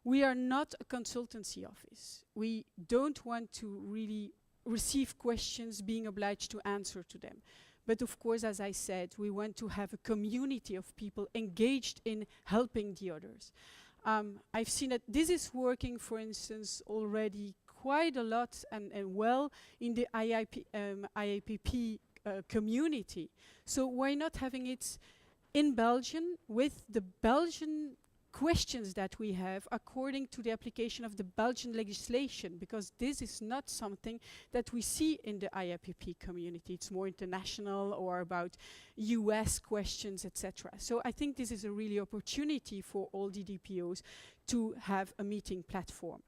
We are not a consultancy office. We don't want to really receive questions being obliged to answer to them. But of course, as I said, we want to have a community of people engaged in helping the others. I've seen that this is working, for instance, already quite a lot and well in the IAPP community. So why not having it in Belgium with the Belgian questions that we have according to the application of the Belgian legislation, because this is not something that we see in the IAPP community. It's more international or about US questions, etc. So I think this is a really opportunity for all the DPOs to have a meeting platform.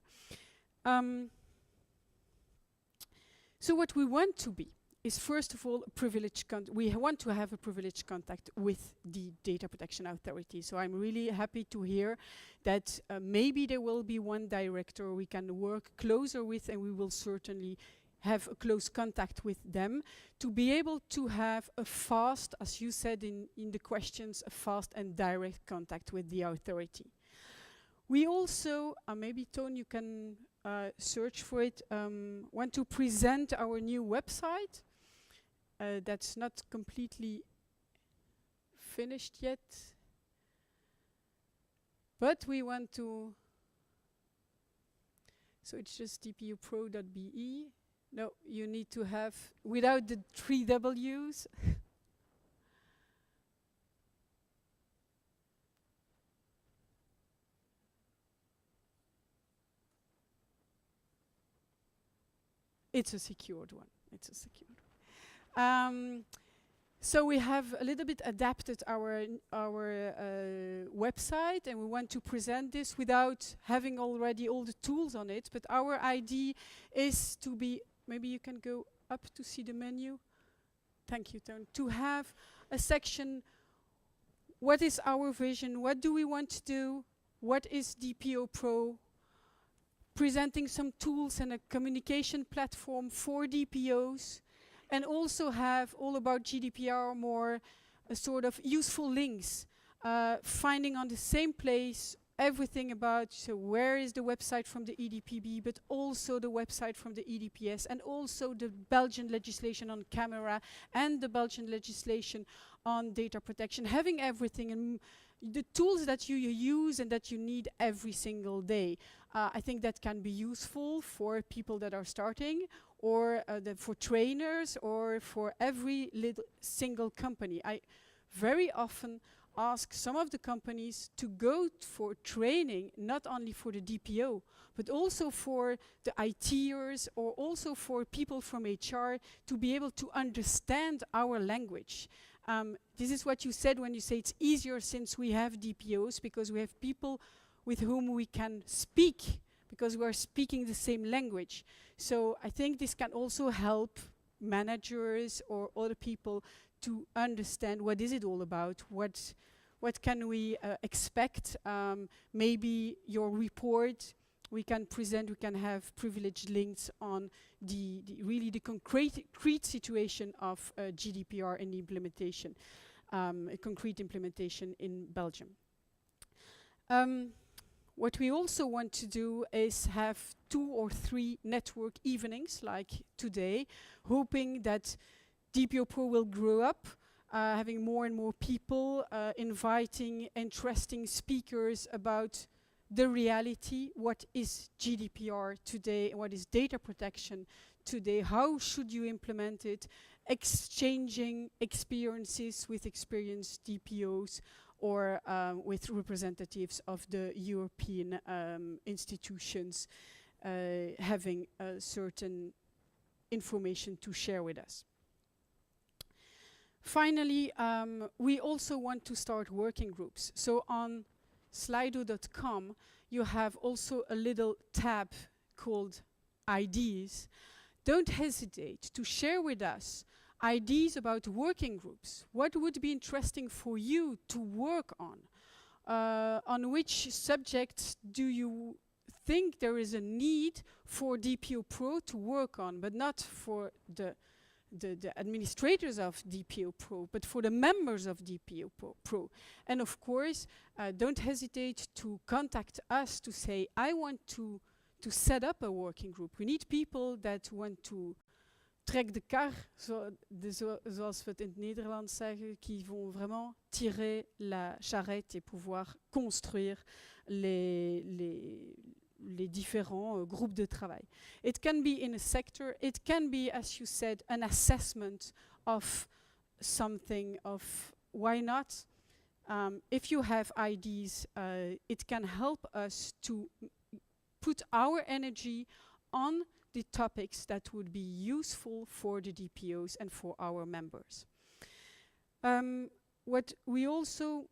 So what we want to be, is first of all a privileged we want to have a privileged contact with the data protection authority. So I'm really happy to hear that maybe there will be one director we can work closer with, and we will certainly have a close contact with them to be able to have a fast, as you said in the questions, a fast and direct contact with the authority. We also, maybe Toon, you can search for it, want to present our new website. That's not completely finished yet, but we want to, so it's just dpo-pro.be. No, you need to have, without the 3 W's. It's a secured one. It's a secured one. So we have a little bit adapted our website, and we want to present this without having already all the tools on it. But our idea is to be, maybe you can go up to see the menu. Thank you, Toon. To have a section, what is our vision? What do we want to do? What is DPO-pro? Presenting some tools and a communication platform for DPOs, and also have all about GDPR, more a sort of useful links, finding on the same place everything about, so where is the website from the EDPB, but also the website from the EDPS, and also the Belgian legislation on camera and the Belgian legislation on data protection, having everything and the tools that you use and that you need every single day. I think that can be useful for people that are starting, or for trainers, or for every little single company. I very often ask some of the companies to go for training, not only for the DPO, but also for the ITers, or also for people from HR to be able to understand our language. This is what you said when you say it's easier since we have DPOs, because we have people with whom we can speak, because we are speaking the same language. So I think this can also help managers or other people to understand what is it all about, what can we expect. Maybe your report we can present, we can have privileged links on the really the concrete situation of GDPR and the implementation, a concrete implementation in Belgium. What we also want to do is have 2 or 3 network evenings like today, hoping that DPO-pro will grow up, having more and more people, inviting interesting speakers about the reality, what is GDPR today, what is data protection today, how should you implement it, exchanging experiences with experienced DPOs, or with representatives of the European institutions, having certain information to share with us. Finally, we also want to start working groups. So on slido.com, you have also a little tab called ideas. Don't hesitate to share with us ideas about working groups. What would be interesting for you to work on which subjects do you think there is a need for DPO-pro to work on, but not for the administrators of DPO-pro, but for the members of DPO-pro. And of course, don't hesitate to contact us to say, I want to set up a working group. We need people that want to trek de kar, zoals we het in het Nederlands zeggen, qui vont vraiment tirer la charrette et pouvoir construire les différents groupes de travail. It can be in a sector, it can be, as you said, an assessment of something, of why not. If you have ideas, it can help us to put our energy on the topics that would be useful for the DPOs and for our members. What we also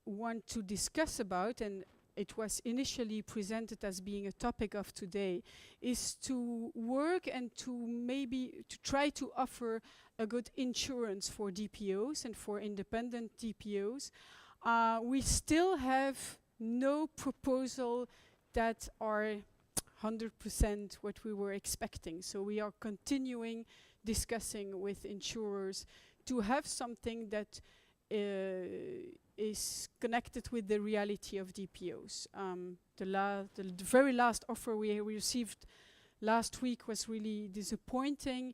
want to discuss about, and it was initially presented as being a topic of today, is to work and to maybe to try to offer a good insurance for DPOs and for independent DPOs. We still have no proposal that are 100% what we were expecting. So we are continuing discussing with insurers to have something that is connected with the reality of DPOs. The very last offer we received last week was really disappointing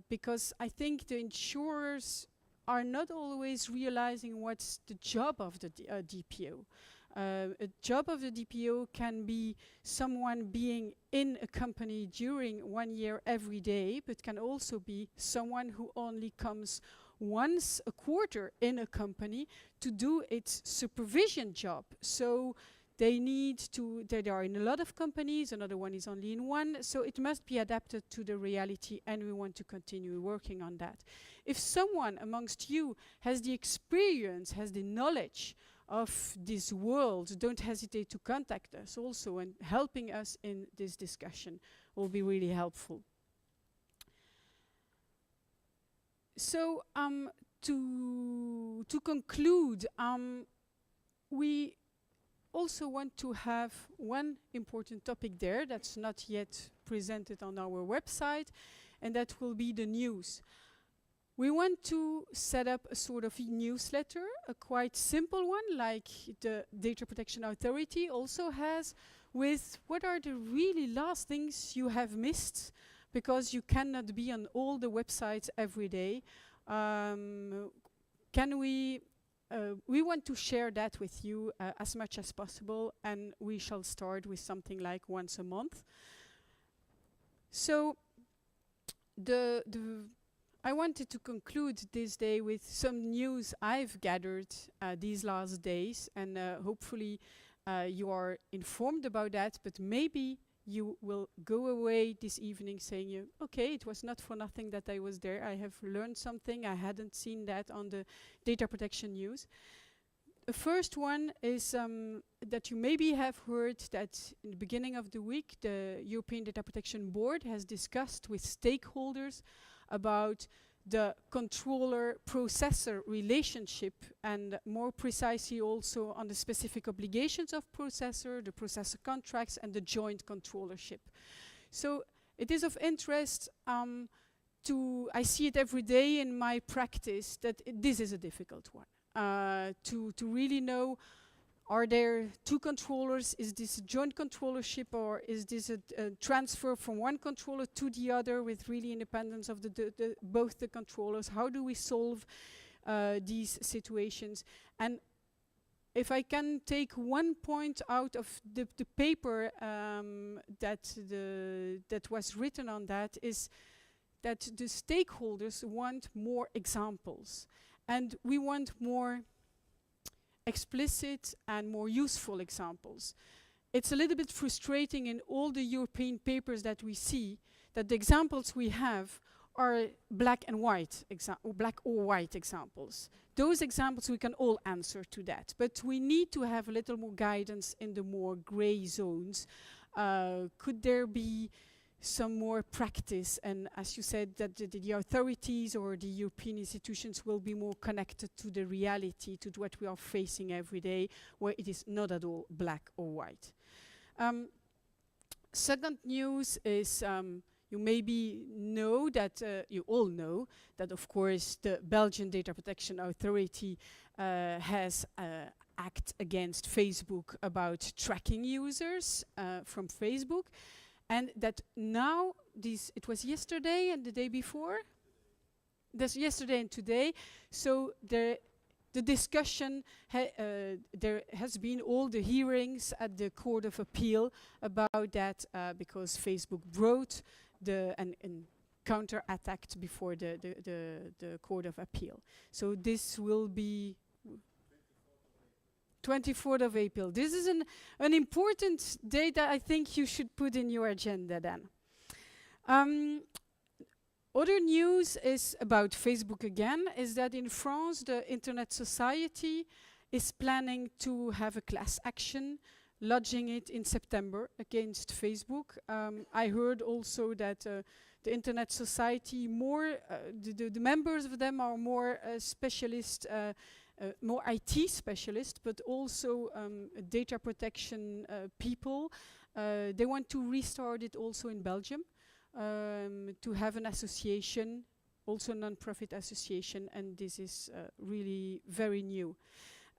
because I think the insurers are not always realizing what's the job of the DPO. A job of the DPO can be someone being in a company during 1 year every day, but can also be someone who only comes once a quarter in a company to do its supervision job. So they need to, they are in a lot of companies, another one is only in one, so it must be adapted to the reality, and we want to continue working on that. If someone amongst you has the experience, has the knowledge of this world, don't hesitate to contact us also, and helping us in this discussion will be really helpful. So to conclude, we also want to have one important topic there that's not yet presented on our website, and that will be the news. We want to set up a sort of newsletter, a quite simple one, like the Data Protection Authority also has, with what are the really last things you have missed, because you cannot be on all the websites every day. We want to share that with you as much as possible, and we shall start with something like once a month. So I wanted to conclude this day with some news I've gathered these last days, and hopefully you are informed about that, but maybe you will go away this evening saying, okay, it was not for nothing that I was there. I have learned something. I hadn't seen that on the data protection news. The first one is that you maybe have heard that in the beginning of the week, the European Data Protection Board has discussed with stakeholders about the controller-processor relationship, and more precisely also on the specific obligations of processor, the processor contracts, and the joint controllership. So it is of interest I see it every day in my practice that this is a difficult one. To really know, are there two controllers? Is this a joint controllership, or is this a transfer from one controller to the other with really independence of both the controllers? How do we solve these situations? And if I can take one point out of the paper that was written on that, is that the stakeholders want more examples, and we want more explicit and more useful examples. It's a little bit frustrating in all the European papers that we see that the examples we have are black and white, black or white examples. Those examples, we can all answer to that, but we need to have a little more guidance in the more gray zones. Could there be some more practice, and as you said, that the authorities or the European institutions will be more connected to the reality, to what we are facing every day, where it is not at all black or white. Second news is you maybe know that, you all know that of course the Belgian Data Protection Authority has act against Facebook about tracking users from Facebook. And that now, it was yesterday and the day before? That's yesterday and today. So the discussion, there has been all the hearings at the Court of Appeal about that because Facebook brought and counter-attacked before the Court of Appeal. So this will be 24th of April. This is an important date that I think you should put in your agenda then. Other news is about Facebook again, is that in France, the Internet Society is planning to have a class action, lodging it in September against Facebook. I heard also that the Internet Society, the members of them are more specialist, more IT specialists, but also data protection people. They want to restart it also in Belgium, to have an association, also a non-profit association, and this is really very new.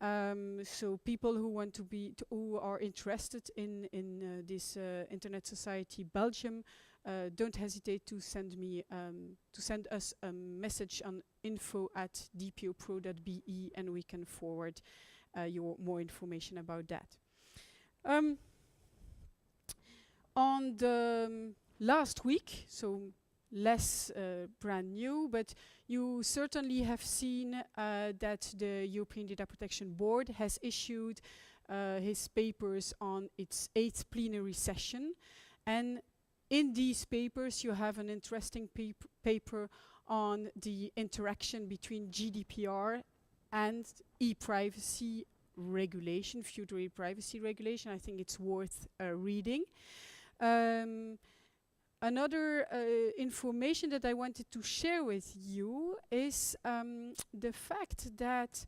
So people who want to be, who are interested in this Internet Society Belgium, don't hesitate to send us a message on info@dpopro.be, and we can forward your more information about that. On the last week, so less brand new, but you certainly have seen that the European Data Protection Board has issued his papers on its 8th plenary session, and in these papers you have an interesting paper on the interaction between GDPR and e-privacy regulation, future e-privacy regulation. I think it's worth reading. Another information that I wanted to share with you is the fact that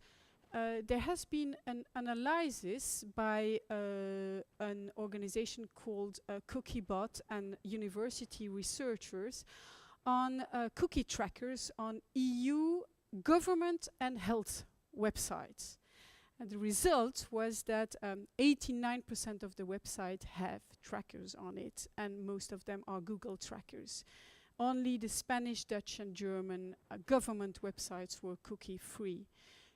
there has been an analysis by an organization called CookieBot and university researchers on cookie trackers on EU government and health websites. And the result was that 89% of the websites have trackers on it, and most of them are Google trackers. Only the Spanish, Dutch, and German government websites were cookie-free.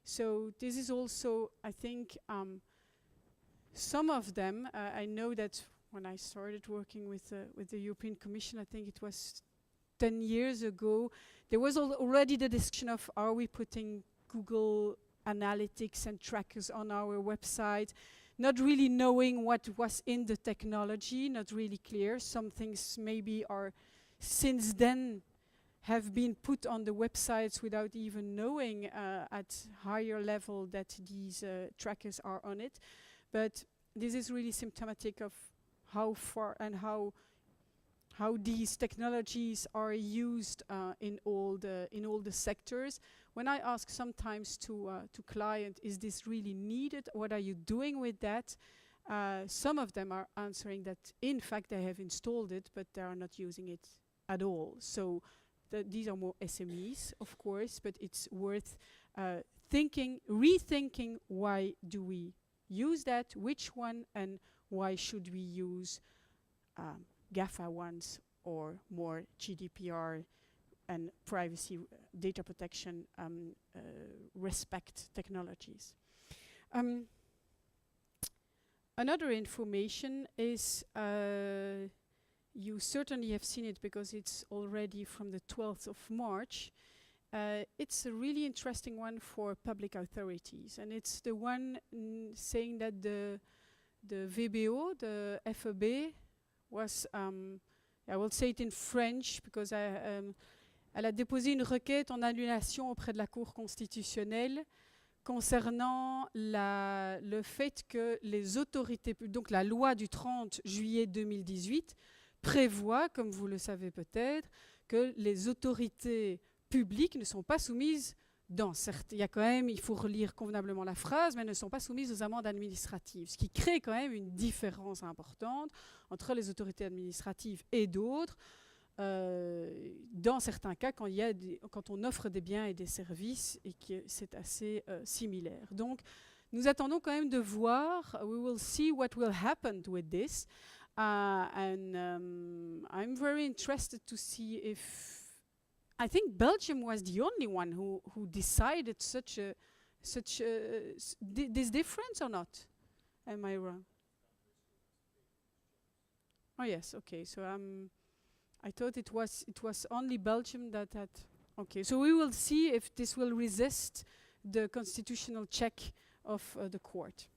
So this is also, I think, some of them, I know that when I started working with the European Commission, I think it was 10 years ago, there was already the discussion of, are we putting Google analytics and trackers on our website, not really knowing what was in the technology, not really clear. Some things maybe are since then have been put on the websites without even knowing at higher level that these trackers are on it. But this is really symptomatic of how far and how these technologies are used in all the sectors. When I ask sometimes to client, is this really needed? What are you doing with that? Some of them are answering that in fact they have installed it, but they are not using it at all. So these are more SMEs, of course, but it's worth rethinking why do we use that, which one, and why should we use GAFA ones or more GDPR and privacy, data protection, respect technologies. Another information is, you certainly have seen it because it's already from the 12th of March. It's a really interesting one for public authorities, and it's the one saying that the VBO, the FEB, was, I will say it in French because elle a déposé une requête en annulation auprès de la Cour constitutionnelle concernant le fait que les autorités, donc la loi du 30 juillet 2018 prévoit, comme vous le savez peut-être, que les autorités publiques ne sont pas soumises il y a quand même, il faut relire convenablement la phrase, mais ne sont pas soumises aux amendes administratives, ce qui crée quand même une différence importante entre les autorités administratives et d'autres, dans certains cas quand on offre des biens et des services et que c'est assez similaire. Donc nous attendons quand même de voir, we will see what will happen with this, and I'm very interested to see if, I think Belgium was the only one who decided this difference or not? Am I wrong? Oh yes, okay. So I thought it was only Belgium that had. Okay, so we will see if this will resist the constitutional check of the court.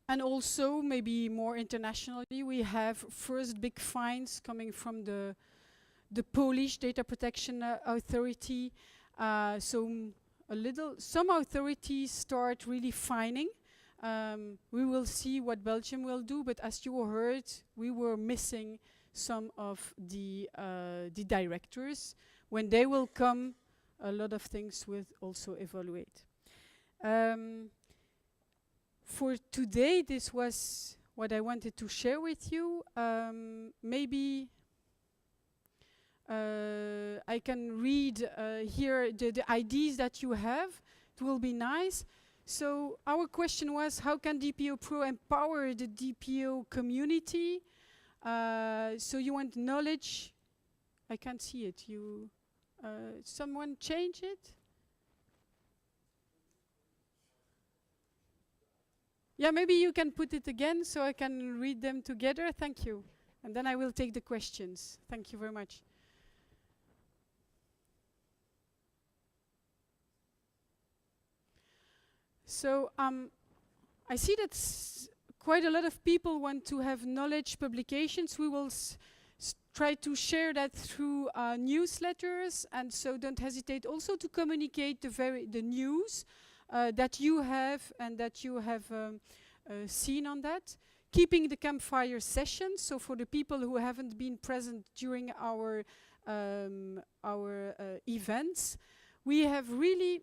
And also, maybe more internationally, we have first big fines coming from the Polish Data Protection Authority. So a little. Some authorities start really fining. We will see what Belgium will do, but as you heard, we were missing some of the directors. When they will come, a lot of things will also evaluate. For today, this was what I wanted to share with you. Maybe I can read here the ideas that you have. It will be nice. So our question was, how can DPO-pro empower the DPO community? So you want knowledge. I can't see it. Someone change it? Yeah, maybe you can put it again so I can read them together. Thank you. And then I will take the questions. Thank you very much. So I see that quite a lot of people want to have knowledge publications. We will try to share that through newsletters, and so don't hesitate also to communicate the news that you have and that you have seen on that. Keeping the campfire sessions, so for the people who haven't been present during our events, we have really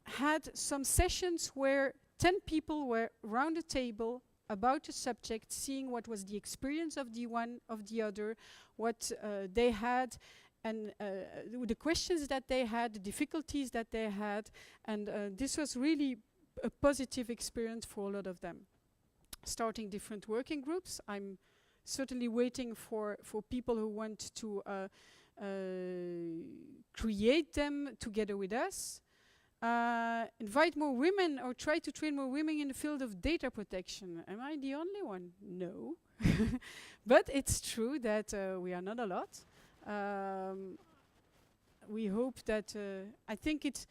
had some sessions where 10 people were around the table about a subject, seeing what was the experience of the one of the other, what they had, and the questions that they had, the difficulties that they had, and this was really a positive experience for a lot of them. Starting different working groups. I'm certainly waiting for people who want to create them together with us. Invite more women or try to train more women in the field of data protection. Am I the only one? No. But it's true that we are not a lot. We hope that, I think it's,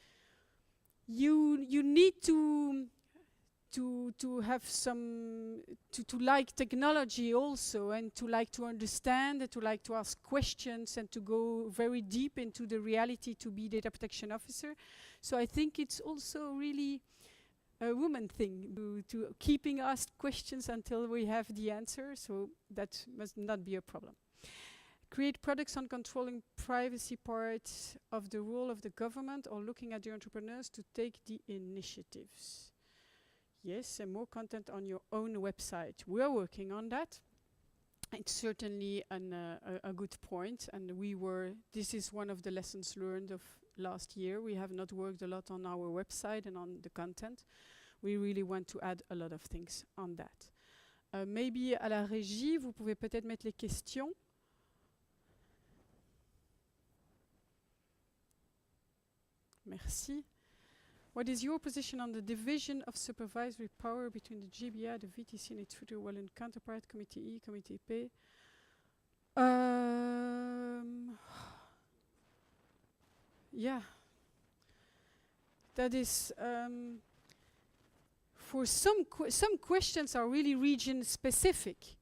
you need to have some, to like technology also, and to like to understand, and to like to ask questions, and to go very deep into the reality to be data protection officer. So I think it's also really a woman thing, to keeping asked questions until we have the answer, so that must not be a problem. Create products on controlling privacy part of the role of the government, or looking at the entrepreneurs to take the initiatives. Yes, and more content on your own website. We are working on that. It's certainly a good point, and this is one of the lessons learned of last year. We have not worked a lot on our website and on the content. We really want to add a lot of things on that. Maybe à la régie, vous pouvez peut-être mettre les questions. Merci. What is your position on the division of supervisory power between the GBA, the VTC, and its future Walloon counterpart, Committee E, Committee P? Yeah. That is, for some questions are really region specific.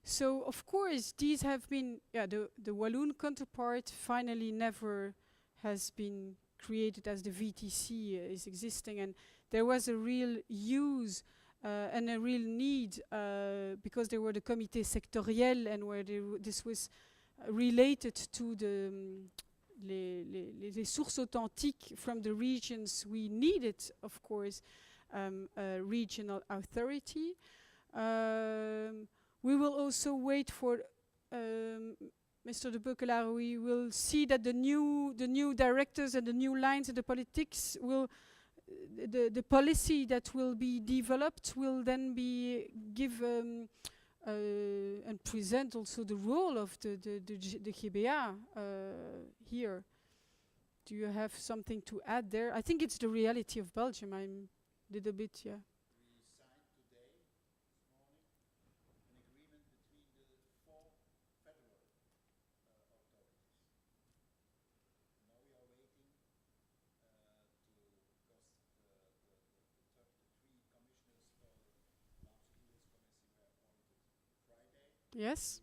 So of course these have been, the Walloon counterpart finally never has been created as the VTC is existing, and there was a real use and a real need because there were the comités sectoriels, and where this was related to the les sources authentiques from the regions. We needed, of course, a regional authority. We will also wait for Mr. de Beukelaar. We will see that the new directors and the new lines in the politics will, the policy that will be developed will then be and present also the role of the GBA here. Do you have something to add there? I think it's the reality of Belgium. I'm a little bit, yeah. Yes.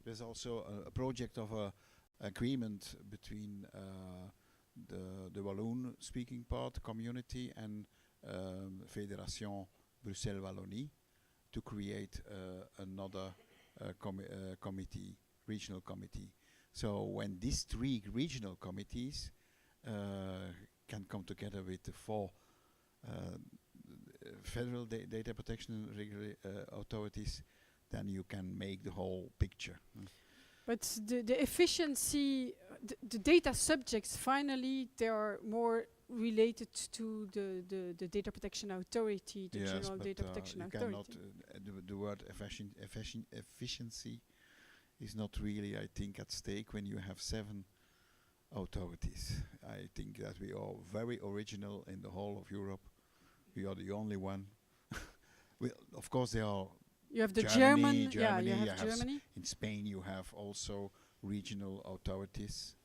there's also a project of a agreement between the Walloon speaking part community and Fédération Bruxelles Wallonie to create another committee, regional committee. So when these three regional committees can come together with the four federal data protection authorities, then you can make the whole picture. But the efficiency, the data subjects, finally, they are more related to the data protection authority, the Yes, general but data protection you authority. cannot, the word efficiency is not really, I think, at stake when you have 7 authorities. I think that we are very original in the whole of Europe. We are the only one. Of course, there are You have the Germany, German, yeah, you you have have Germany. in Spain. You have also regional authorities.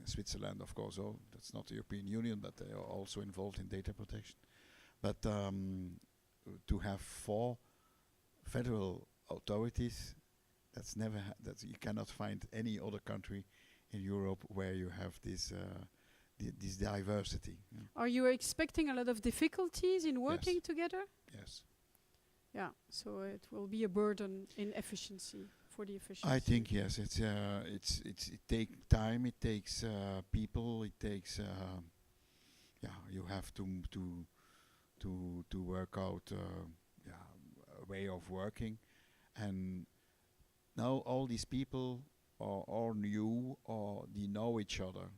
Switzerland, of course, that's not the European Union, but they are also involved in data protection. But to have 4 federal authorities, that's never. That you cannot find any other country in Europe where you have this this diversity. Yeah. Are you expecting a lot of difficulties in working together? Yes. Yeah, so it will be a burden in efficiency, for the efficiency. I think yes. It takes time. It takes people. It takes You have to work out a way of working, and now all these people are all new or they know each other,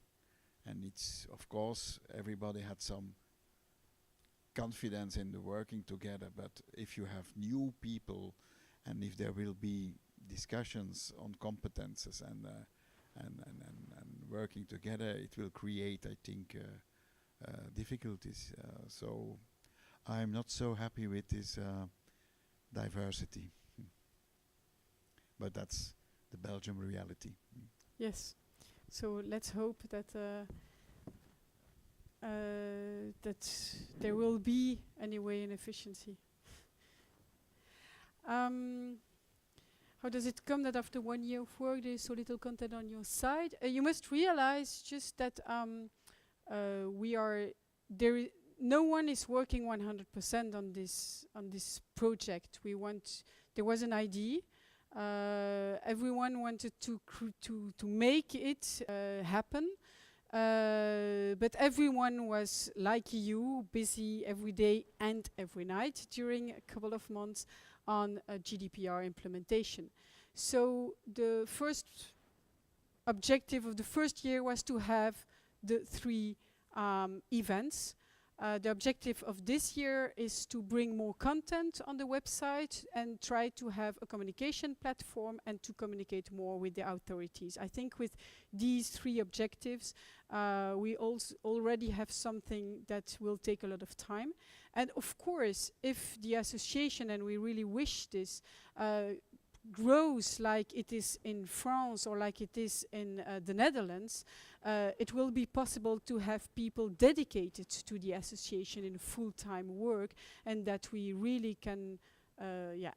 and it's of course everybody had some confidence in the working together. But if you have new people, and if there will be discussions on competences and working together, it will create, I think, difficulties. So I'm not so happy with this diversity. But that's the Belgium reality. Yes. So let's hope that that there will be anyway an efficiency. How does it come that after 1 year of work there is so little content on your site? You must realize just that no one is working 100% on this project. There was an idea. Everyone wanted to make it happen, but everyone was like you, busy every day and every night during a couple of months on a GDPR implementation. So the first objective of the first year was to have the 3 events. The objective of this year is to bring more content on the website and try to have a communication platform and to communicate more with the authorities. I think with these 3 objectives, we also already have something that will take a lot of time. And of course, if the association, and we really wish this, grows like it is in France or like it is in the Netherlands, it will be possible to have people dedicated to the association in full-time work, and that we really can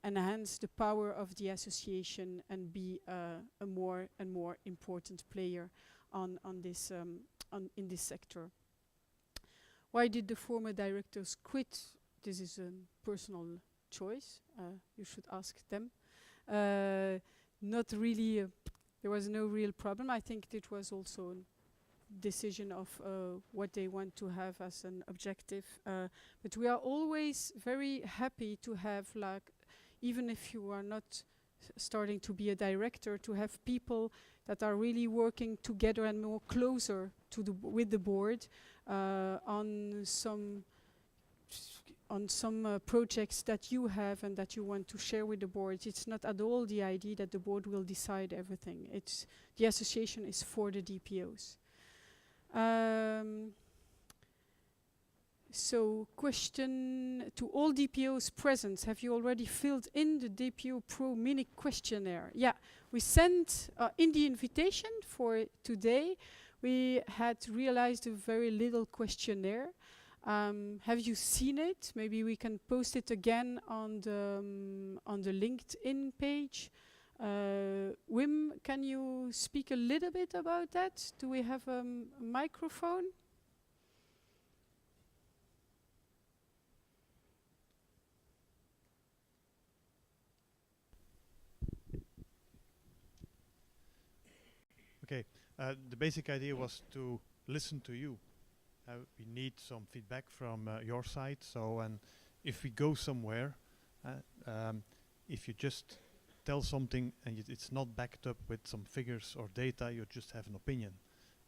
enhance the power of the association and be a more and more important player in this sector. Why did the former directors quit? This is a personal choice. You should ask them. Not really, there was no real problem. I think it was also a decision of what they want to have as an objective. But we are always very happy to have, like, even if you are not starting to be a director, to have people that are really working together and more closer to with the board on some projects that you have and that you want to share with the board. It's not at all the idea that the board will decide everything. It's the association is for the DPOs. So, question to all DPOs present: have you already filled in the DPO-pro mini questionnaire? Yeah, we sent in the invitation for today. We had realized a very little questionnaire. Have you seen it? Maybe we can post it again on the LinkedIn page. Wim, can you speak a little bit about that? Do we have a microphone? Okay, the basic idea was to listen to you. We need some feedback from your side. So, and if we go somewhere, if you just tell something and it's not backed up with some figures or data, you just have an opinion.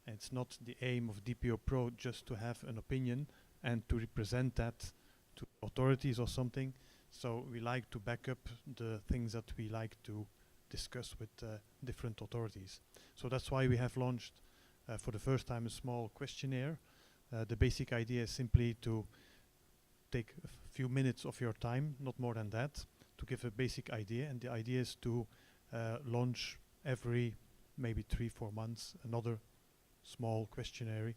And it's not the aim of DPO-pro just to have an opinion and to represent that to authorities or something. So we like to back up the things that we like to discuss with different authorities. So that's why we have launched for the first time a small questionnaire. The basic idea is simply to take a few minutes of your time, not more than that, to give a basic idea. And the idea is to launch every maybe 3-4 months another small questionnaire,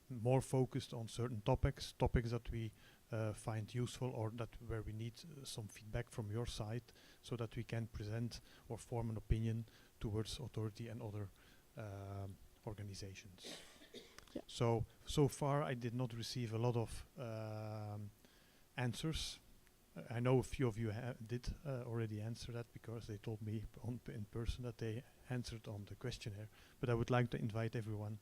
more focused on certain topics that we find useful or that where we need some feedback from your side, so that we can present or form an opinion towards authority and other organizations. Yeah. So far I did not receive a lot of answers. I know a few of you did already answer that, because they told me in person that they answered on the questionnaire. But I would like to invite everyone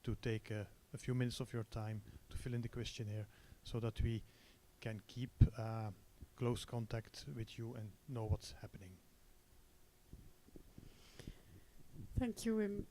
to take a few minutes of your time to fill in the questionnaire, so that we can keep close contact with you and know what's happening. Thank you, Wim.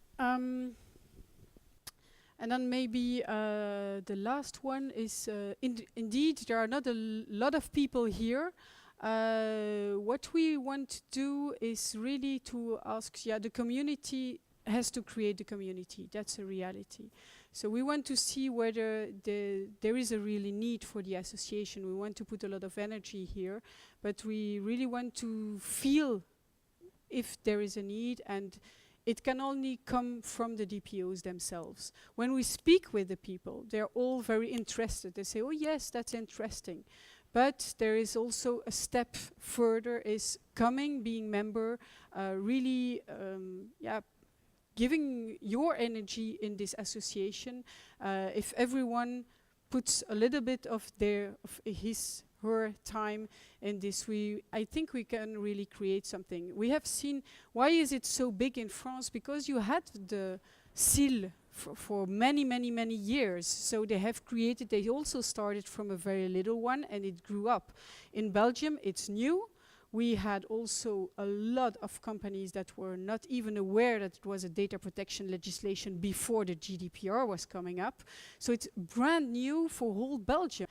And then maybe the last one is, indeed, there are not a lot of people here. What we want to do is really to ask, the community has to create the community. That's a reality. So we want to see whether there is a really need for the association. We want to put a lot of energy here, but we really want to feel if there is a need, and it can only come from the DPOs themselves. When we speak with the people, they're all very interested. They say, oh yes, that's interesting. But there is also a step further, is coming, being member, really giving your energy in this association. If everyone puts a little bit of her time in this, I think we can really create something. We have seen, why is it so big in France? Because you had the SIL for many, many, many years. So they have created, they also started from a very little one, and it grew up. In Belgium, it's new. We had also a lot of companies that were not even aware that it was a data protection legislation before the GDPR was coming up. So it's brand new for whole Belgium.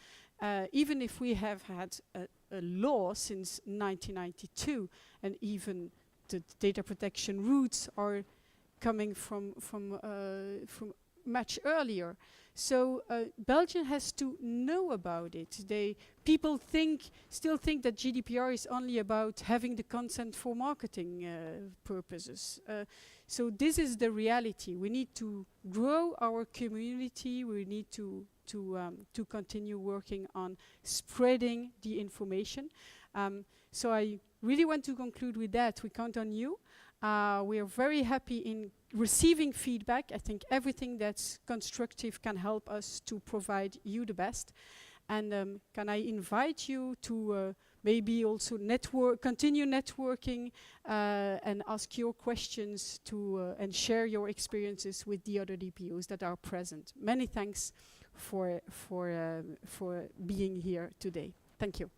Even if we have had a law since 1992, and even the data protection roots are coming from much earlier. So Belgium has to know about it. People still think that GDPR is only about having the consent for marketing purposes. So this is the reality. We need to grow our community. We need to continue working on spreading the information. So I really want to conclude with that. We count on you. We are very happy in receiving feedback. I think everything that's constructive can help us to provide you the best. And can I invite you to maybe also continue networking and ask your questions and share your experiences with the other DPOs that are present. Many thanks for being here today. Thank you.